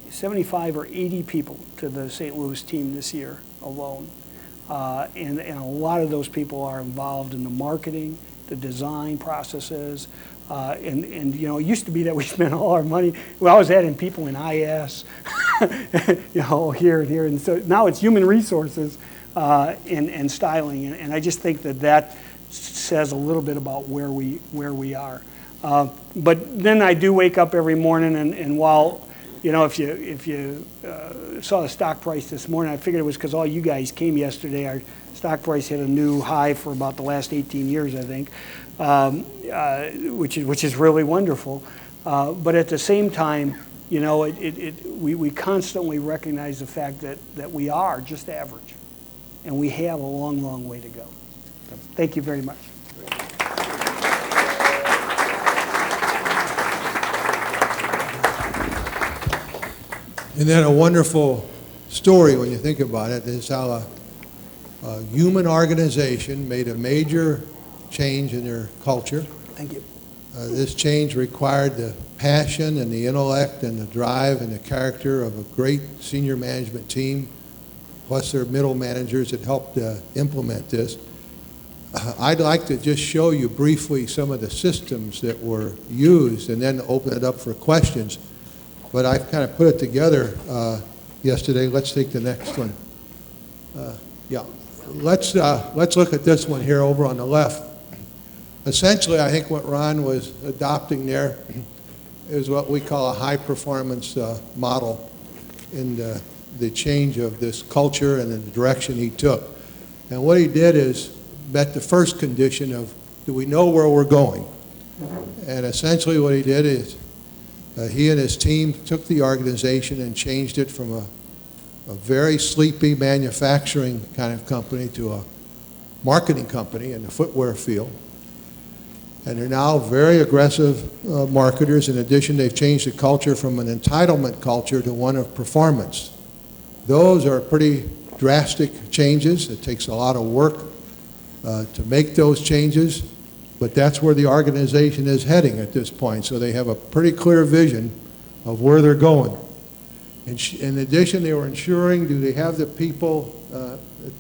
75 or 80 people to the St. Louis team this year alone. And a lot of those people are involved in the marketing, the design processes, and you know, it used to be that we spent all our money. We always adding people in IS, you know, here and here, and so now it's human resources and styling, and I just think that says a little bit about where we are. But then I do wake up every morning, and while, you know, if you saw the stock price this morning, I figured it was because all you guys came yesterday. Our stock price hit a new high for about the last 18 years, I think, which is really wonderful. But at the same time, you know, we constantly recognize the fact that we are just average, and we have a long, long way to go. So thank you very much. Isn't that a wonderful story when you think about it? This is how a human organization made a major change in their culture. Thank you. This change required the passion and the intellect and the drive and the character of a great senior management team, plus their middle managers that helped implement this. I'd like to just show you briefly some of the systems that were used and then open it up for questions. But I've kind of put it together yesterday. Let's take the next one. Yeah, let's look at this one here over on the left. Essentially, I think what Ron was adopting there is what we call a high-performance model in the change of this culture and in the direction he took. And what he did is met the first condition of, do we know where we're going? And essentially what he did is he and his team took the organization and changed it from a very sleepy manufacturing kind of company to a marketing company in the footwear field. And they're now very aggressive marketers. In addition, they've changed the culture from an entitlement culture to one of performance. Those are pretty drastic changes. It takes a lot of work to make those changes. But that's where the organization is heading at this point. So they have a pretty clear vision of where they're going. In addition, they were ensuring, do they have the people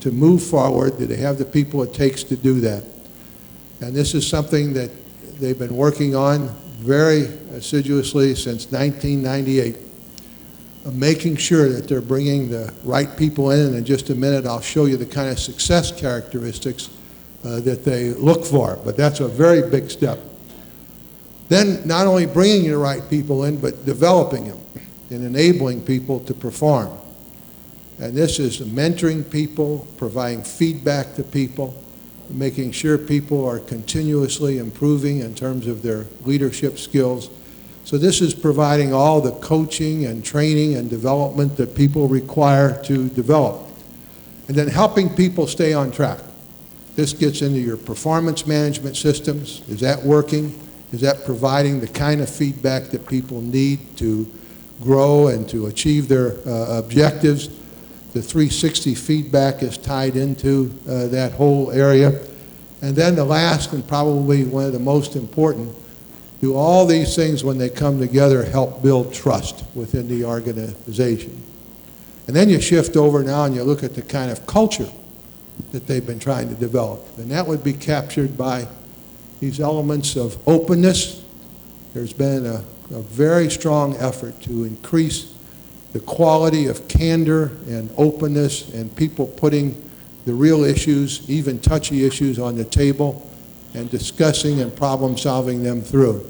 to move forward? Do they have the people it takes to do that? And this is something that they've been working on very assiduously since 1998, making sure that they're bringing the right people in. And in just a minute, I'll show you the kind of success characteristics that they look for, but that's a very big step. Then not only bringing the right people in, but developing them and enabling people to perform. And this is mentoring people, providing feedback to people, making sure people are continuously improving in terms of their leadership skills. So this is providing all the coaching and training and development that people require to develop. And then helping people stay on track. This gets into your performance management systems. Is that working? Is that providing the kind of feedback that people need to grow and to achieve their objectives? The 360 feedback is tied into that whole area. And then the last, and probably one of the most important, do all these things when they come together help build trust within the organization. And then you shift over now and you look at the kind of culture that they've been trying to develop. And that would be captured by these elements of openness. There's been a very strong effort to increase the quality of candor and openness and people putting the real issues, even touchy issues, on the table and discussing and problem solving them through.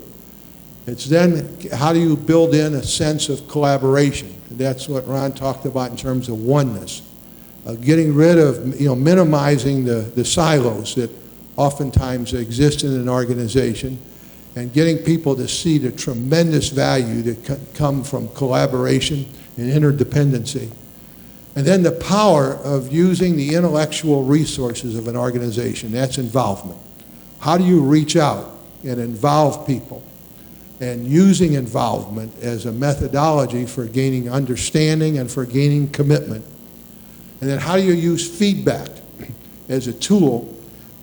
It's then how do you build in a sense of collaboration? That's what Ron talked about in terms of oneness. Getting rid of, minimizing the silos that oftentimes exist in an organization and getting people to see the tremendous value that come from collaboration and interdependency. And then the power of using the intellectual resources of an organization, that's involvement. How do you reach out and involve people? And using involvement as a methodology for gaining understanding and for gaining commitment. And then how do you use feedback as a tool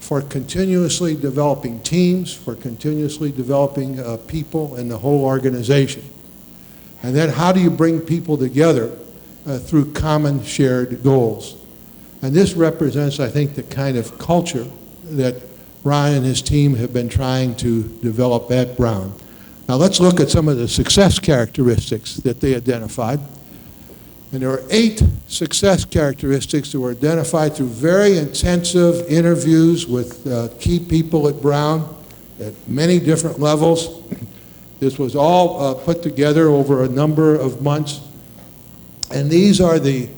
for continuously developing teams, for continuously developing people in the whole organization? And then how do you bring people together through common shared goals? And this represents, I think, the kind of culture that Ryan and his team have been trying to develop at Brown. Now let's look at some of the success characteristics that they identified. And there are 8 success characteristics that were identified through very intensive interviews with key people at Brown at many different levels. This was all put together over a number of months. And these are the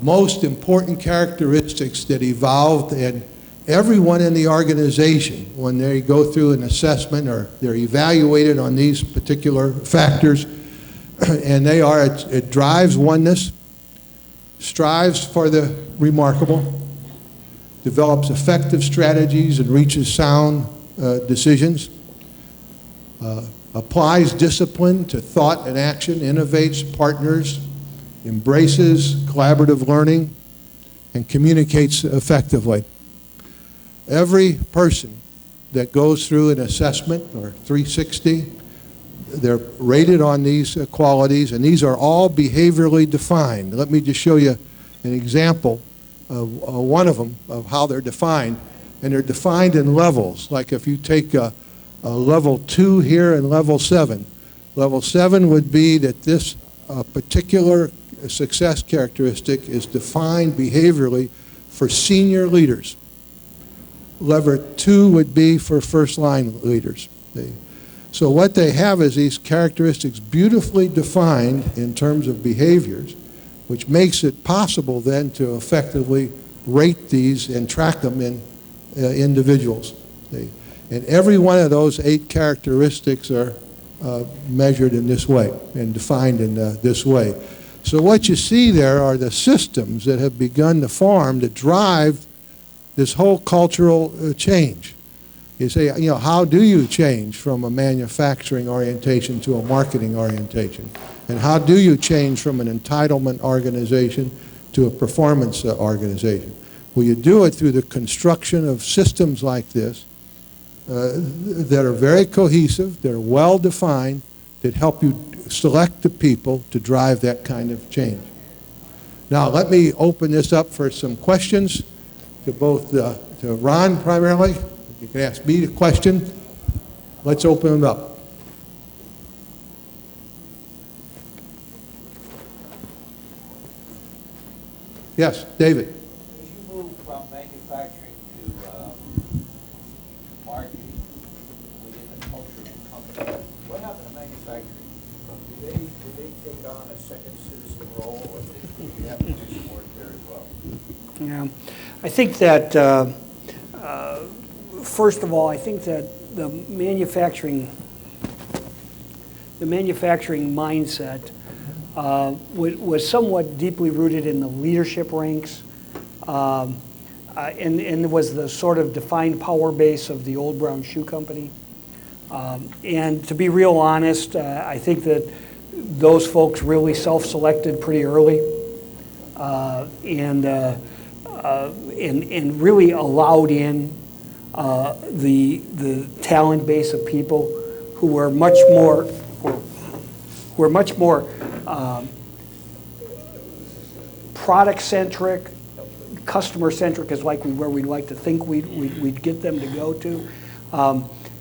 most important characteristics that evolved in everyone in the organization when they go through an assessment or they're evaluated on these particular factors. And they are, it drives oneness, strives for the remarkable, develops effective strategies and reaches sound decisions, applies discipline to thought and action, innovates, partners, embraces collaborative learning, and communicates effectively. Every person that goes through an assessment or 360, they're rated on these qualities, and these are all behaviorally defined. Let me just show you an example of one of them, of how they're defined. And they're defined in levels. Like if you take a level 2 here and level 7. Level 7 would be that this particular success characteristic is defined behaviorally for senior leaders. Level 2 would be for first-line leaders. So what they have is these characteristics beautifully defined in terms of behaviors, which makes it possible then to effectively rate these and track them in individuals. And every one of those 8 characteristics are measured in this way and defined in this way. So what you see there are the systems that have begun to form to drive this whole cultural change. You say, you know, how do you change from a manufacturing orientation to a marketing orientation? And how do you change from an entitlement organization to a performance organization? Well, you do it through the construction of systems like this that are very cohesive, that are well defined, that help you select the people to drive that kind of change. Now, let me open this up for some questions to both to Ron primarily. You can ask me the question. Let's open it up. Yes, David. As you move from manufacturing to marketing within the culture of the company, what happened to manufacturing? Did they take on a second citizen role, or did you have to do some work there as well? Yeah, I think that first of all, I think that the manufacturing mindset was somewhat deeply rooted in the leadership ranks, and was the sort of defined power base of the old brown shoe company. And to be real honest, I think that those folks really self-selected pretty early, and really allowed in the talent base of people who were much more product-centric, customer-centric is like where we'd like to think we'd get them to go to.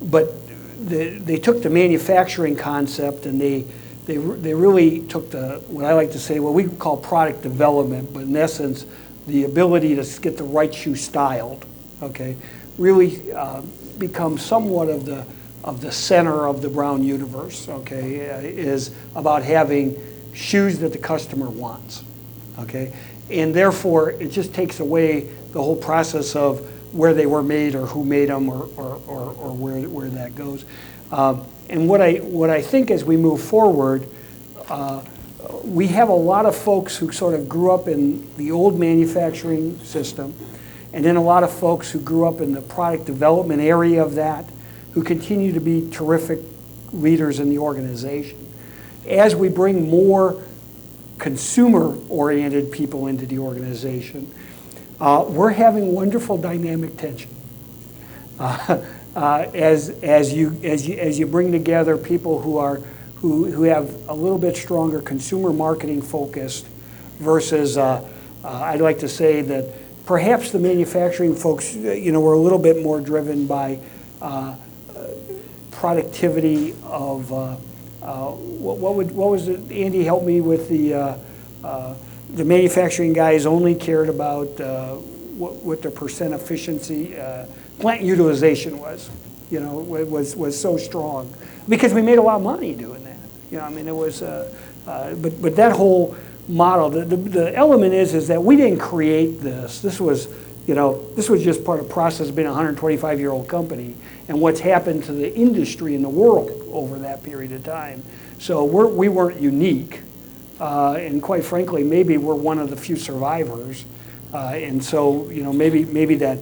But they took the manufacturing concept and they really took what I like to say, what we call product development, but in essence, the ability to get the right shoe styled, okay, really become somewhat of the center of the Brown universe, okay, is about having shoes that the customer wants, okay? And therefore, it just takes away the whole process of where they were made or who made them or where that goes. And what I think as we move forward, we have a lot of folks who sort of grew up in the old manufacturing system, and then a lot of folks who grew up in the product development area of that, who continue to be terrific leaders in the organization. As we bring more consumer-oriented people into the organization, we're having wonderful dynamic tension. As you bring together people who have a little bit stronger consumer marketing focused versus I'd like to say that perhaps the manufacturing folks, were a little bit more driven by productivity of what was it? Andy, help me with the manufacturing guys only cared about what their percent efficiency, plant utilization was. you know, was so strong, because we made a lot of money doing that. You know, I mean, it was, but that whole model, the element is that we didn't create this. This was, you know, this was just part of the process of being a 125-year-old company and what's happened to the industry in the world over that period of time. So we weren't unique, and quite frankly, maybe we're one of the few survivors. And so, you know, maybe that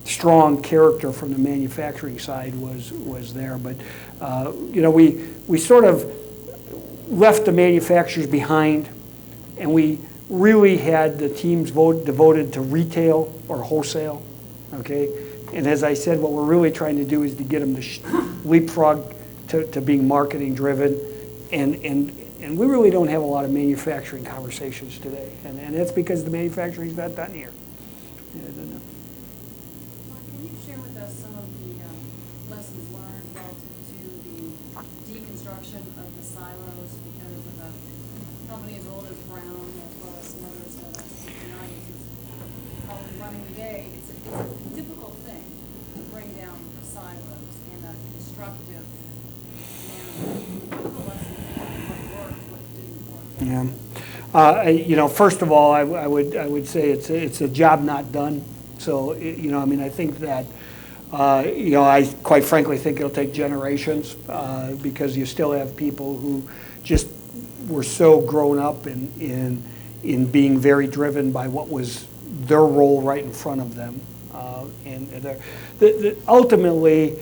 strong character from the manufacturing side was there. But, you know, we sort of left the manufacturers behind, and we really had the teams devoted to retail or wholesale, okay? And as I said, what we're really trying to do is to get them to leapfrog to being marketing driven, and we really don't have a lot of manufacturing conversations today, and that's because the manufacturing's not done here. Yeah, Can you share with us some of the lessons learned relative to the deconstruction of the silos? Because with a company as old as Brown, as well as some others that the United is probably running today, it's a difficult thing to bring down silos in a constructive manner. What are the lessons learned? What worked? What didn't work? Yeah. You know, first of all, I would say it's a job not done. So, you know, I mean, I think that, you know, I quite frankly think it'll take generations, because you still have people who just were so grown up in being very driven by what was their role right in front of them. And ultimately,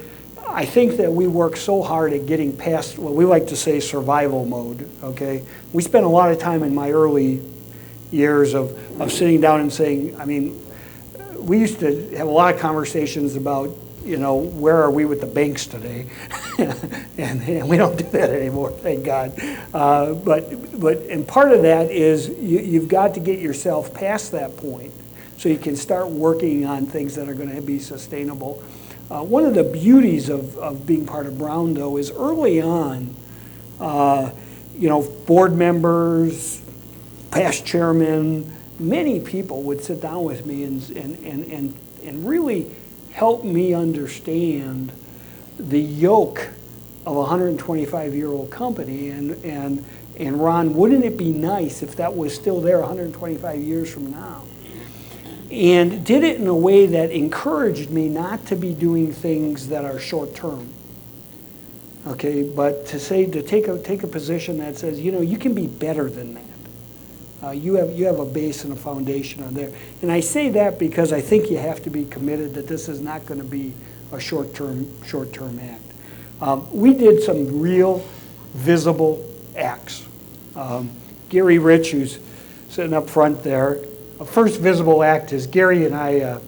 I think that we work so hard at getting past what we like to say survival mode, okay? We spent a lot of time in my early years of sitting down and saying, I mean, we used to have a lot of conversations about, you know, where are we with the banks today? and we don't do that anymore, thank God. And part of that is you've got to get yourself past that point so you can start working on things that are going to be sustainable. One of the beauties of being part of Brown, though, is early on, you know, board members, past chairmen, many people would sit down with me and really help me understand the yoke of a 125-year-old company. And Ron, wouldn't it be nice if that was still there 125 years from now? And did it in a way that encouraged me not to be doing things that are short-term, okay? But to take a position that says, you know, you can be better than that. You have a base and a foundation on there. And I say that because I think you have to be committed that this is not going to be a short-term act. We did some real visible acts. Gary Rich, who's sitting up front there, a first visible act is Gary and I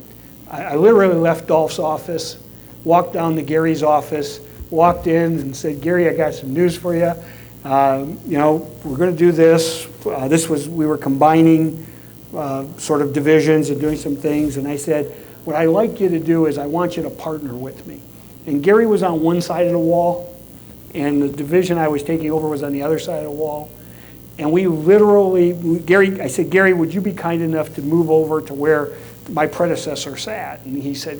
literally left Dolph's office, walked down to Gary's office, walked in and said, Gary, I got some news for you. You know, we're going to do this. We were combining sort of divisions and doing some things. And I said, what I'd like you to do is I want you to partner with me. And Gary was on one side of the wall, and the division I was taking over was on the other side of the wall. And we literally, I said, Gary, would you be kind enough to move over to where my predecessor sat? And he said,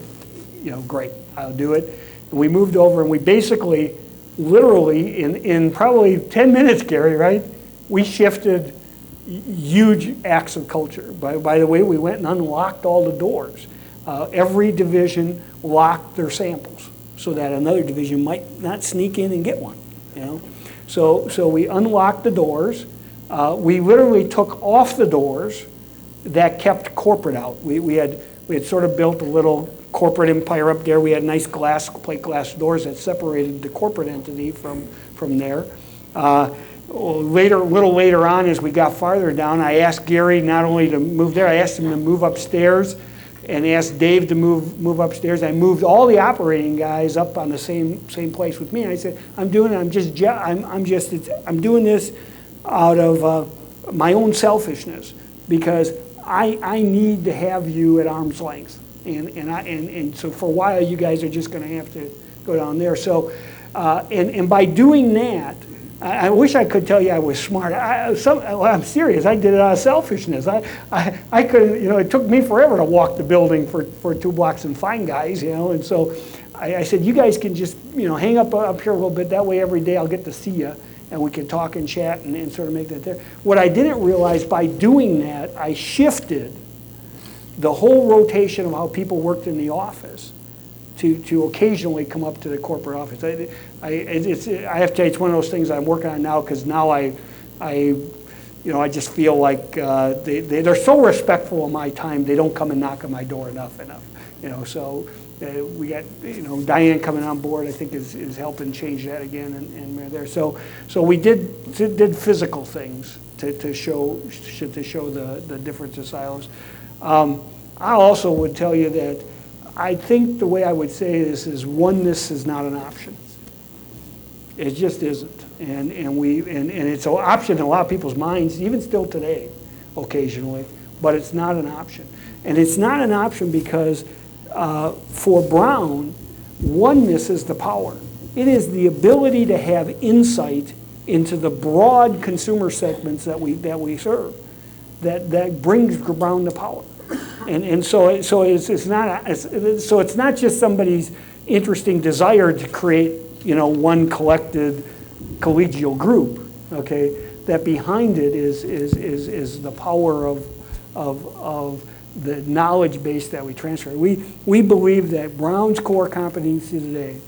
you know, great, I'll do it. And we moved over, and we basically, literally, in probably 10 minutes, Gary, right? We shifted huge acts of culture. By the way, we went and unlocked all the doors. Every division locked their samples so that another division might not sneak in and get one, you know? So we unlocked the doors. We literally took off the doors that kept corporate out. We had sort of built a little corporate empire up there. We had nice plate glass doors that separated the corporate entity from there. A little later on, as we got farther down, I asked Gary not only to move there, I asked him to move upstairs, and asked Dave to move upstairs. I moved all the operating guys up on the same place with me, and I said, I'm doing this out of my own selfishness, because I need to have you at arm's length. And so for a while, you guys are just going to have to go down there. So, and by doing that, I wish I could tell you I was smart. I'm serious. I did it out of selfishness. I could, you know, it took me forever to walk the building for 2 blocks and find guys, you know, and so I said, you guys can just, you know, hang up here a little bit. That way every day I'll get to see you, and we can talk and chat and sort of make that there. What I didn't realize, by doing that, I shifted the whole rotation of how people worked in the office to occasionally come up to the corporate office. I have to tell you, it's one of those things I'm working on now, because now I I just feel like they're so respectful of my time. They don't come and knock on my door enough. You know, so we got, you know, Diane coming on board, I think is helping change that again, and we're there. So we did physical things to show the difference of silos. I also would tell you that I think the way I would say this is oneness is not an option. It just isn't, and it's an option in a lot of people's minds, even still today, occasionally. But it's not an option, and it's not an option because for Brown, oneness is the power. It is the ability to have insight into the broad consumer segments that we serve, that brings Brown the power. And so it's not just somebody's interesting desire to create, you know, one collected collegial group. Okay, that behind it is the power of the knowledge base that we transfer. We believe that Brown's core competency today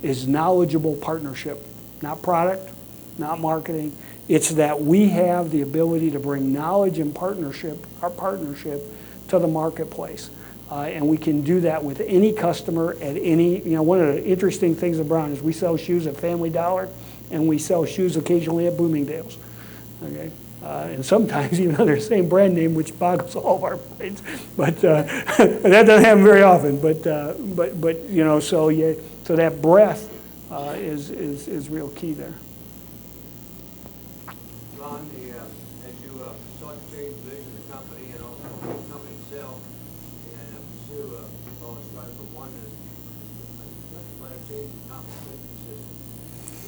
is knowledgeable partnership, not product, not marketing. It's that we have the ability to bring knowledge and our partnership to the marketplace. And we can do that with any customer at any, you know, one of the interesting things of Brown is we sell shoes at Family Dollar, and we sell shoes occasionally at Bloomingdale's. Okay? And sometimes even under the same brand name, which boggles all of our minds. But that doesn't happen very often. But you know, so that breadth is real key there. Ron, as you sought to change the vision of the company and also the company itself, and pursue strive for oneness, you might have changed the compensation system.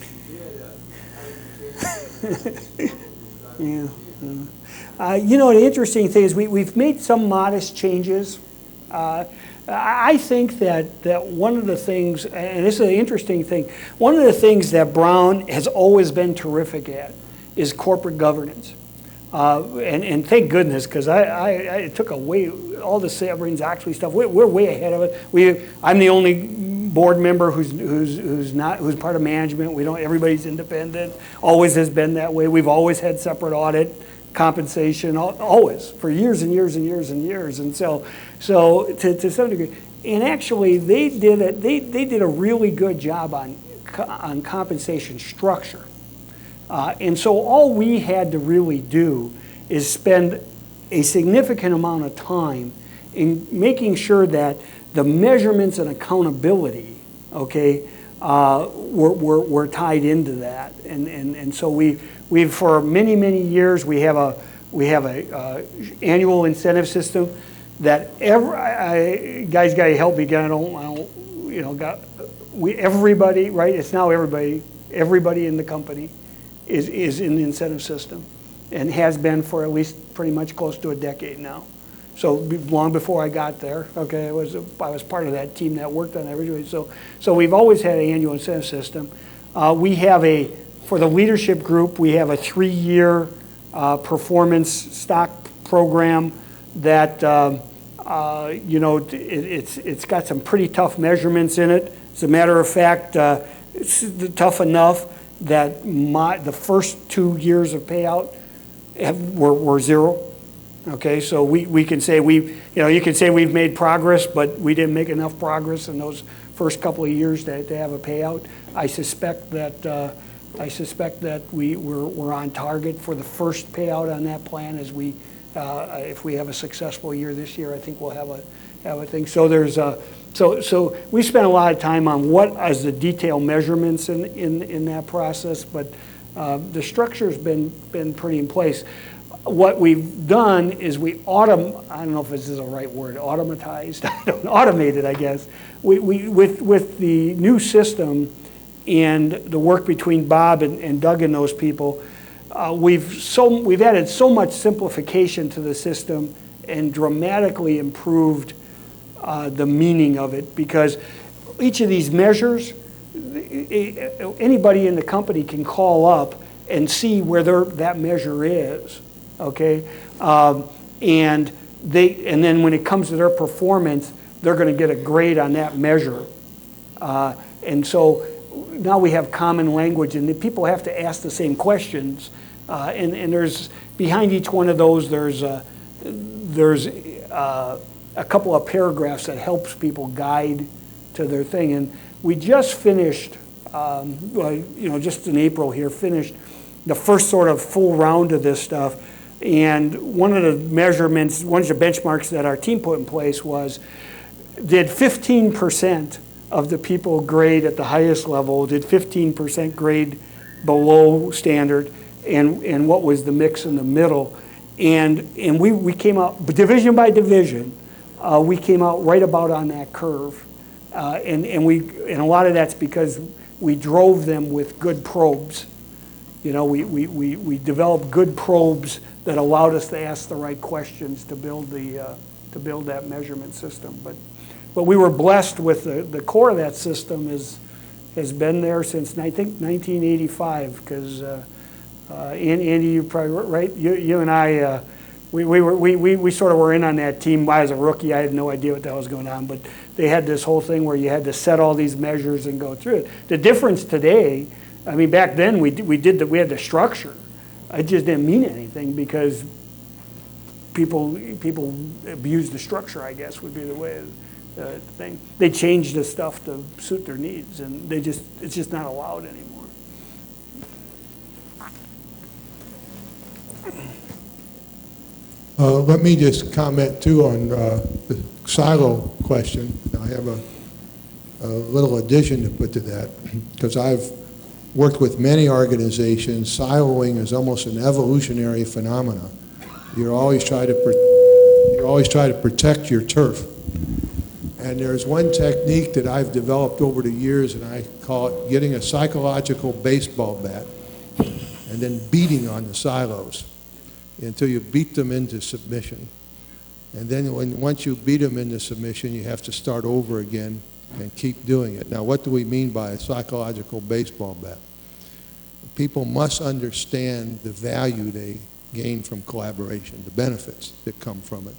If you did, how did you change the Yeah. You know, the interesting thing is we've made some modest changes. I think that one of the things, and this is an interesting thing, one of the things that Brown has always been terrific at is corporate governance. And thank goodness, because I took away all the Sarbanes-Oxley stuff. We're way ahead of it. I'm the only board member who's part of management. Everybody's independent. Always has been that way. We've always had separate audit, compensation, always for years and years and years and years. And so to some degree, and actually they did a really good job on compensation structure. And so all we had to really do is spend a significant amount of time in making sure that the measurements and accountability, okay, were tied into that. And so we've for many years we have a annual incentive system that guys got to help me again. I don't you know everybody, right? It's now everybody in the company is in the incentive system, and has been for at least pretty much close to a decade now. So long before I got there, okay, I was part of that team that worked on everything. So we've always had an annual incentive system. We have for the leadership group, we have a 3-year performance stock program that you know, it's got some pretty tough measurements in it. As a matter of fact, it's tough enough that the first 2 years of payout were zero. Okay, so we can say you can say we've made progress, but we didn't make enough progress in those first couple of years to have a payout. I suspect that we're on target for the first payout on that plan. As if we have a successful year this year, I think we'll have a thing. So there's so we spent a lot of time on what is the detailed measurements in that process, but the structure's been pretty in place. What we've done is I don't know if this is a right word, automated, I guess. With the new system, and the work between Bob and Doug and those people, we've added so much simplification to the system and dramatically improved the meaning of it, because each of these measures, anybody in the company can call up and see where that measure is, okay? And then when it comes to their performance, they're going to get a grade on that measure. And so now we have common language, and the people have to ask the same questions. And there's, behind each one of those, there's a couple of paragraphs that helps people guide to their thing. And we just finished, just in April here, finished the first sort of full round of this stuff. And one of the measurements, one of the benchmarks that our team put in place was, did 15% of the people grade at the highest level, did 15% grade below standard, and what was the mix in the middle? And we came out, division by division, we came out right about on that curve. And a lot of that's because we drove them with good probes. You know, we developed good probes that allowed us to ask the right questions to build that measurement system. But we were blessed with the core of that system has been there since, I think, 1985, because Andy, you're probably right. You and I, we sort of were in on that team. I was a rookie. I had no idea what that was going on, but they had this whole thing where you had to set all these measures and go through it. The difference today, I mean, back then we had the structure. It just didn't mean anything because people abused the structure, I guess, would be the way thing. They changed the stuff to suit their needs, and it's just not allowed anymore. Let me just comment too on the silo question. I have a little addition to put to that, because I've worked with many organizations. Siloing is almost an evolutionary phenomenon. You always try to protect your turf. And there's one technique that I've developed over the years, and I call it getting a psychological baseball bat and then beating on the silos until you beat them into submission. And then once you beat them into submission, you have to start over again and keep doing it. Now, what do we mean by a psychological baseball bat? People must understand the value they gain from collaboration, the benefits that come from it.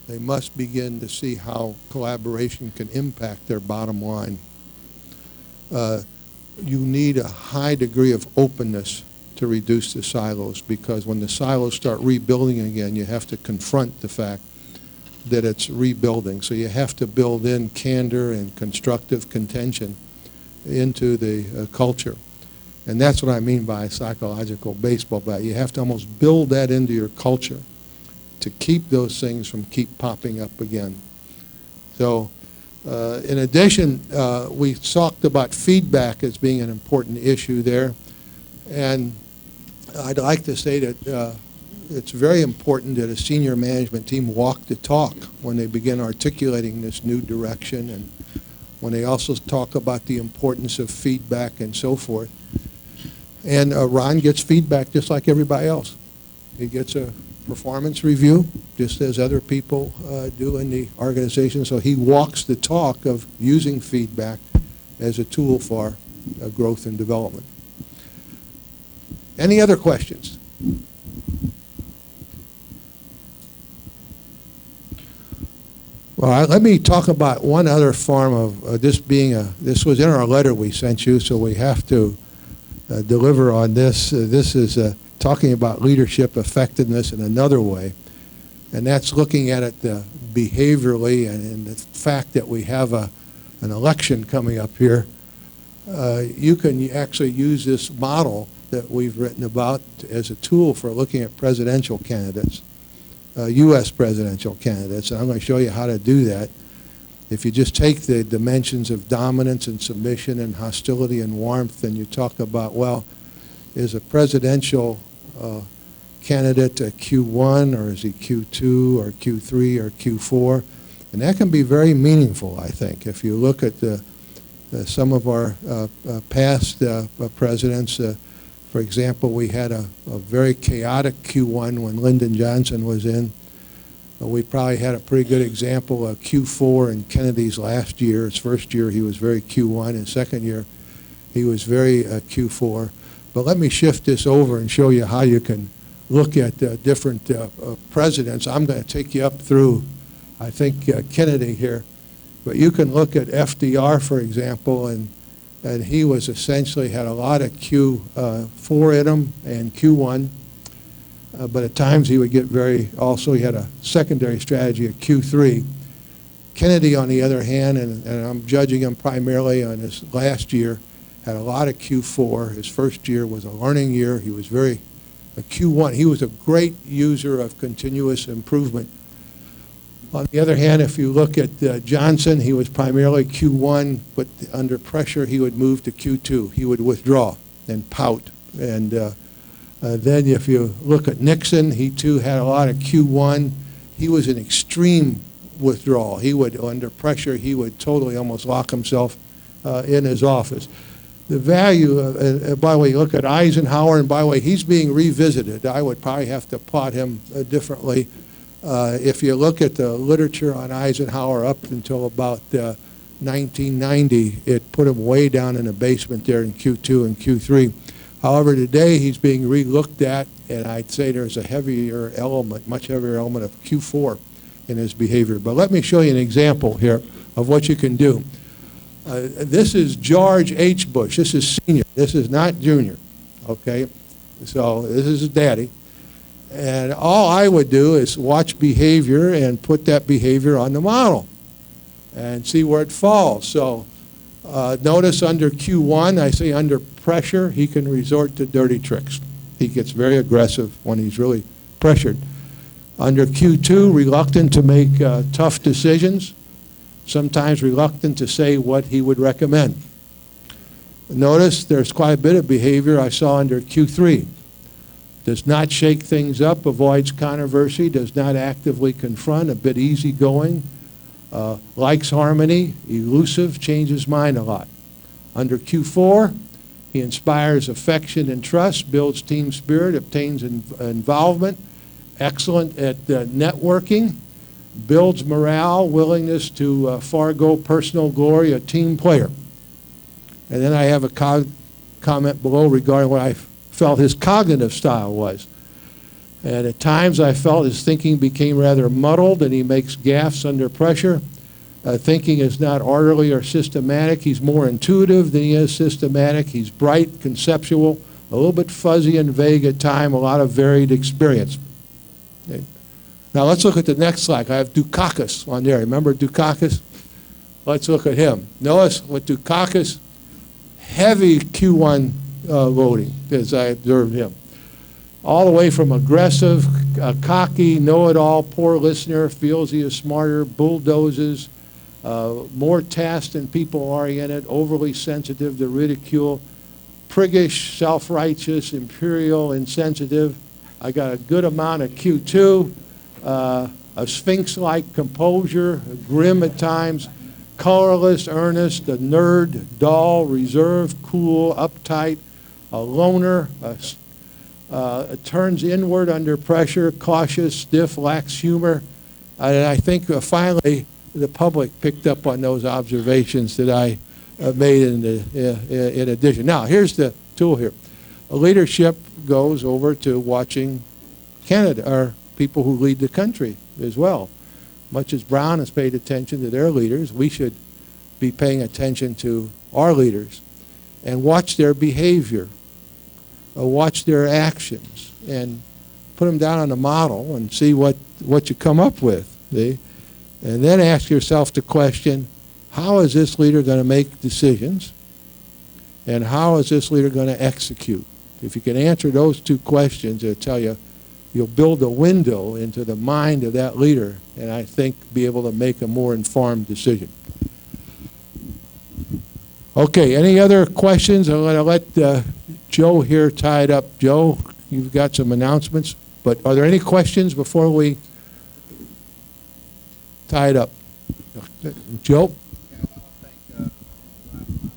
They must begin to see how collaboration can impact their bottom line. You need a high degree of openness to reduce the silos, because when the silos start rebuilding again, you have to confront the fact that it's rebuilding. So you have to build in candor and constructive contention into the culture. And that's what I mean by psychological baseball bat. You have to almost build that into your culture to keep those things from keep popping up again. So in addition, we talked about feedback as being an important issue there. And I'd like to say that it's very important that a senior management team walk the talk when they begin articulating this new direction, and when they also talk about the importance of feedback and so forth. And Ron gets feedback just like everybody else. He gets a performance review, just as other people do in the organization. So he walks the talk of using feedback as a tool for growth and development. Any other questions? Well, let me talk about one other form of this being this was in our letter we sent you, so we have to deliver on this. This is talking about leadership effectiveness in another way, and that's looking at it behaviorally, and the fact that we have an election coming up here. You can actually use this model that we've written about as a tool for looking at presidential candidates, U.S. presidential candidates, and I'm going to show you how to do that. If you just take the dimensions of dominance and submission and hostility and warmth, and you talk about, well, is a presidential candidate a Q1, or is he Q2 or Q3 or Q4? And that can be very meaningful, I think. If you look at the some of our past presidents. For example, we had a very chaotic Q1 when Lyndon Johnson was in. We probably had a pretty good example of Q4 in Kennedy's last year. His first year, he was very Q1. His second year, he was very Q4. But let me shift this over and show you how you can look at different presidents. I'm going to take you up through, I think, Kennedy here. But you can look at FDR, for example, and he was essentially had a lot of Q4 in him and Q1. But at times he would get also he had a secondary strategy at Q3. Kennedy, on the other hand, and I'm judging him primarily on his last year, had a lot of Q4. His first year was a learning year. He was a Q1. He was a great user of continuous improvement. On the other hand, if you look at Johnson, he was primarily Q1, but under pressure he would move to Q2. He would withdraw and pout. And then if you look at Nixon, he too had a lot of Q1. He was an extreme withdrawal. He would, under pressure, he would totally almost lock himself in his office. The value, by the way, you look at Eisenhower, and by the way, he's being revisited. I would probably have to plot him differently. If you look at the literature on Eisenhower up until about 1990, it put him way down in the basement there in Q2 and Q3. However, today he's being re-looked at, and I'd say there's a heavier element, much heavier element of Q4 in his behavior. But let me show you an example here of what you can do. This is George H. Bush. This is senior. This is not junior, okay? So this is his daddy. And all I would do is watch behavior and put that behavior on the model and see where it falls. So notice under Q1, I say under pressure, he can resort to dirty tricks. He gets very aggressive when he's really pressured. Under Q2, reluctant to make tough decisions, sometimes reluctant to say what he would recommend. Notice there's quite a bit of behavior I saw under Q3. Does not shake things up, avoids controversy, does not actively confront, a bit easygoing, likes harmony, elusive, changes mind a lot. Under Q4, he inspires affection and trust, builds team spirit, obtains involvement, excellent at networking, builds morale, willingness to forego personal glory, a team player. And then I have a comment below regarding what I felt his cognitive style was. And at times I felt his thinking became rather muddled and he makes gaffes under pressure. Thinking is not orderly or systematic. He's more intuitive than he is systematic. He's bright, conceptual, a little bit fuzzy and vague at times, a lot of varied experience. Okay. Now let's look at the next slide. I have Dukakis on there. Remember Dukakis? Let's look at him. Notice with Dukakis, heavy Q1 loading as I observed him. All the way from aggressive, cocky, know-it-all, poor listener, feels he is smarter, bulldozes, more task than people-oriented, overly sensitive to ridicule, priggish, self-righteous, imperial, insensitive. I got a good amount of Q2, a sphinx-like composure, grim at times, colorless, earnest, a nerd, dull, reserved, cool, uptight, a loner, turns inward under pressure, cautious, stiff, lacks humor. And I think finally the public picked up on those observations that I made in addition. Now, here's the tool here. Leadership goes over to watching Canada, or people who lead the country as well. Much as Brown has paid attention to their leaders, we should be paying attention to our leaders and watch their behavior, watch their actions, and put them down on a model and see what you come up with. See? And then ask yourself the question, how is this leader going to make decisions? And how is this leader going to execute? If you can answer those two questions, it'll tell you, you'll build a window into the mind of that leader, and I think be able to make a more informed decision. Okay, any other questions? I'm going to let Joe here tie it up. Joe, you've got some announcements, but are there any questions before we tie it up? Joe? Yeah, I want to thank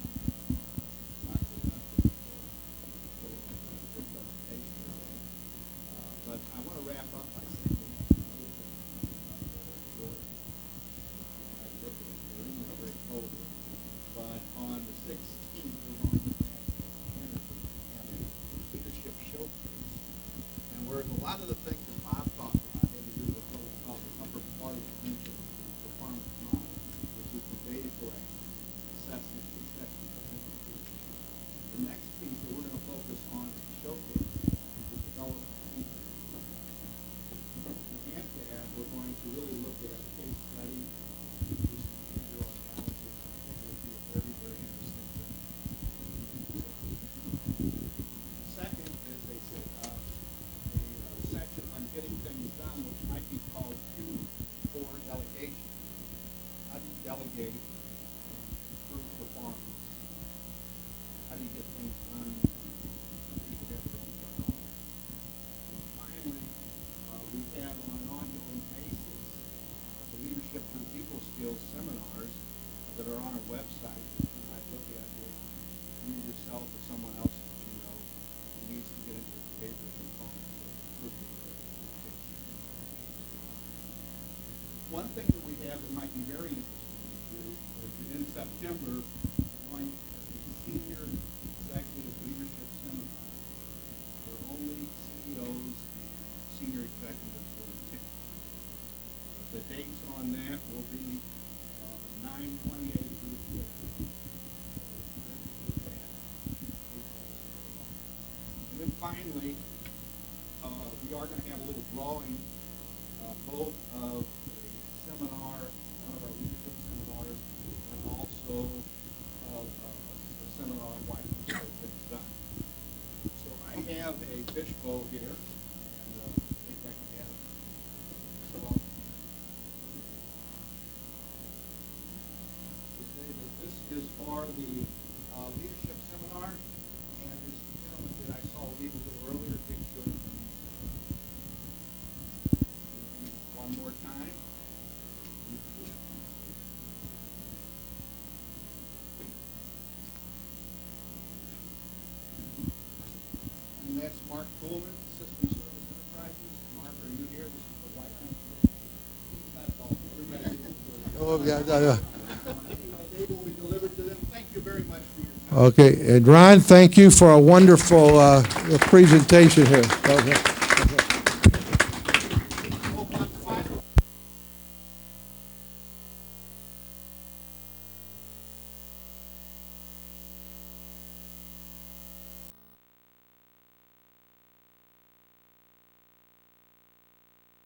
website, you might look at where you yourself or someone else that you know needs to get into the behavioral component of improving their communication. One thing that we have that might be very interesting to you is that in September, we're going to have a senior executive leadership seminar where only CEOs and senior executives will attend. The dates on that will be 9/28 through the 5th. And then finally, we are going to have a little drawing, both of a seminar, one of our leadership seminars, and also of a seminar on why people get things done. So I have a fishbowl here, and I think I can have, well, to say that this is for the leadership seminar, and this gentleman that I saw leave a little earlier, Dick Jones. One more time. And that's Mark Coleman, System Service Enterprises. Mark, are you here? This is the White House. He's not at all. Everybody is. Oh, yeah. They will be delivered to them. Thank you very much for your time. Okay, and Ron, thank you for a wonderful presentation here.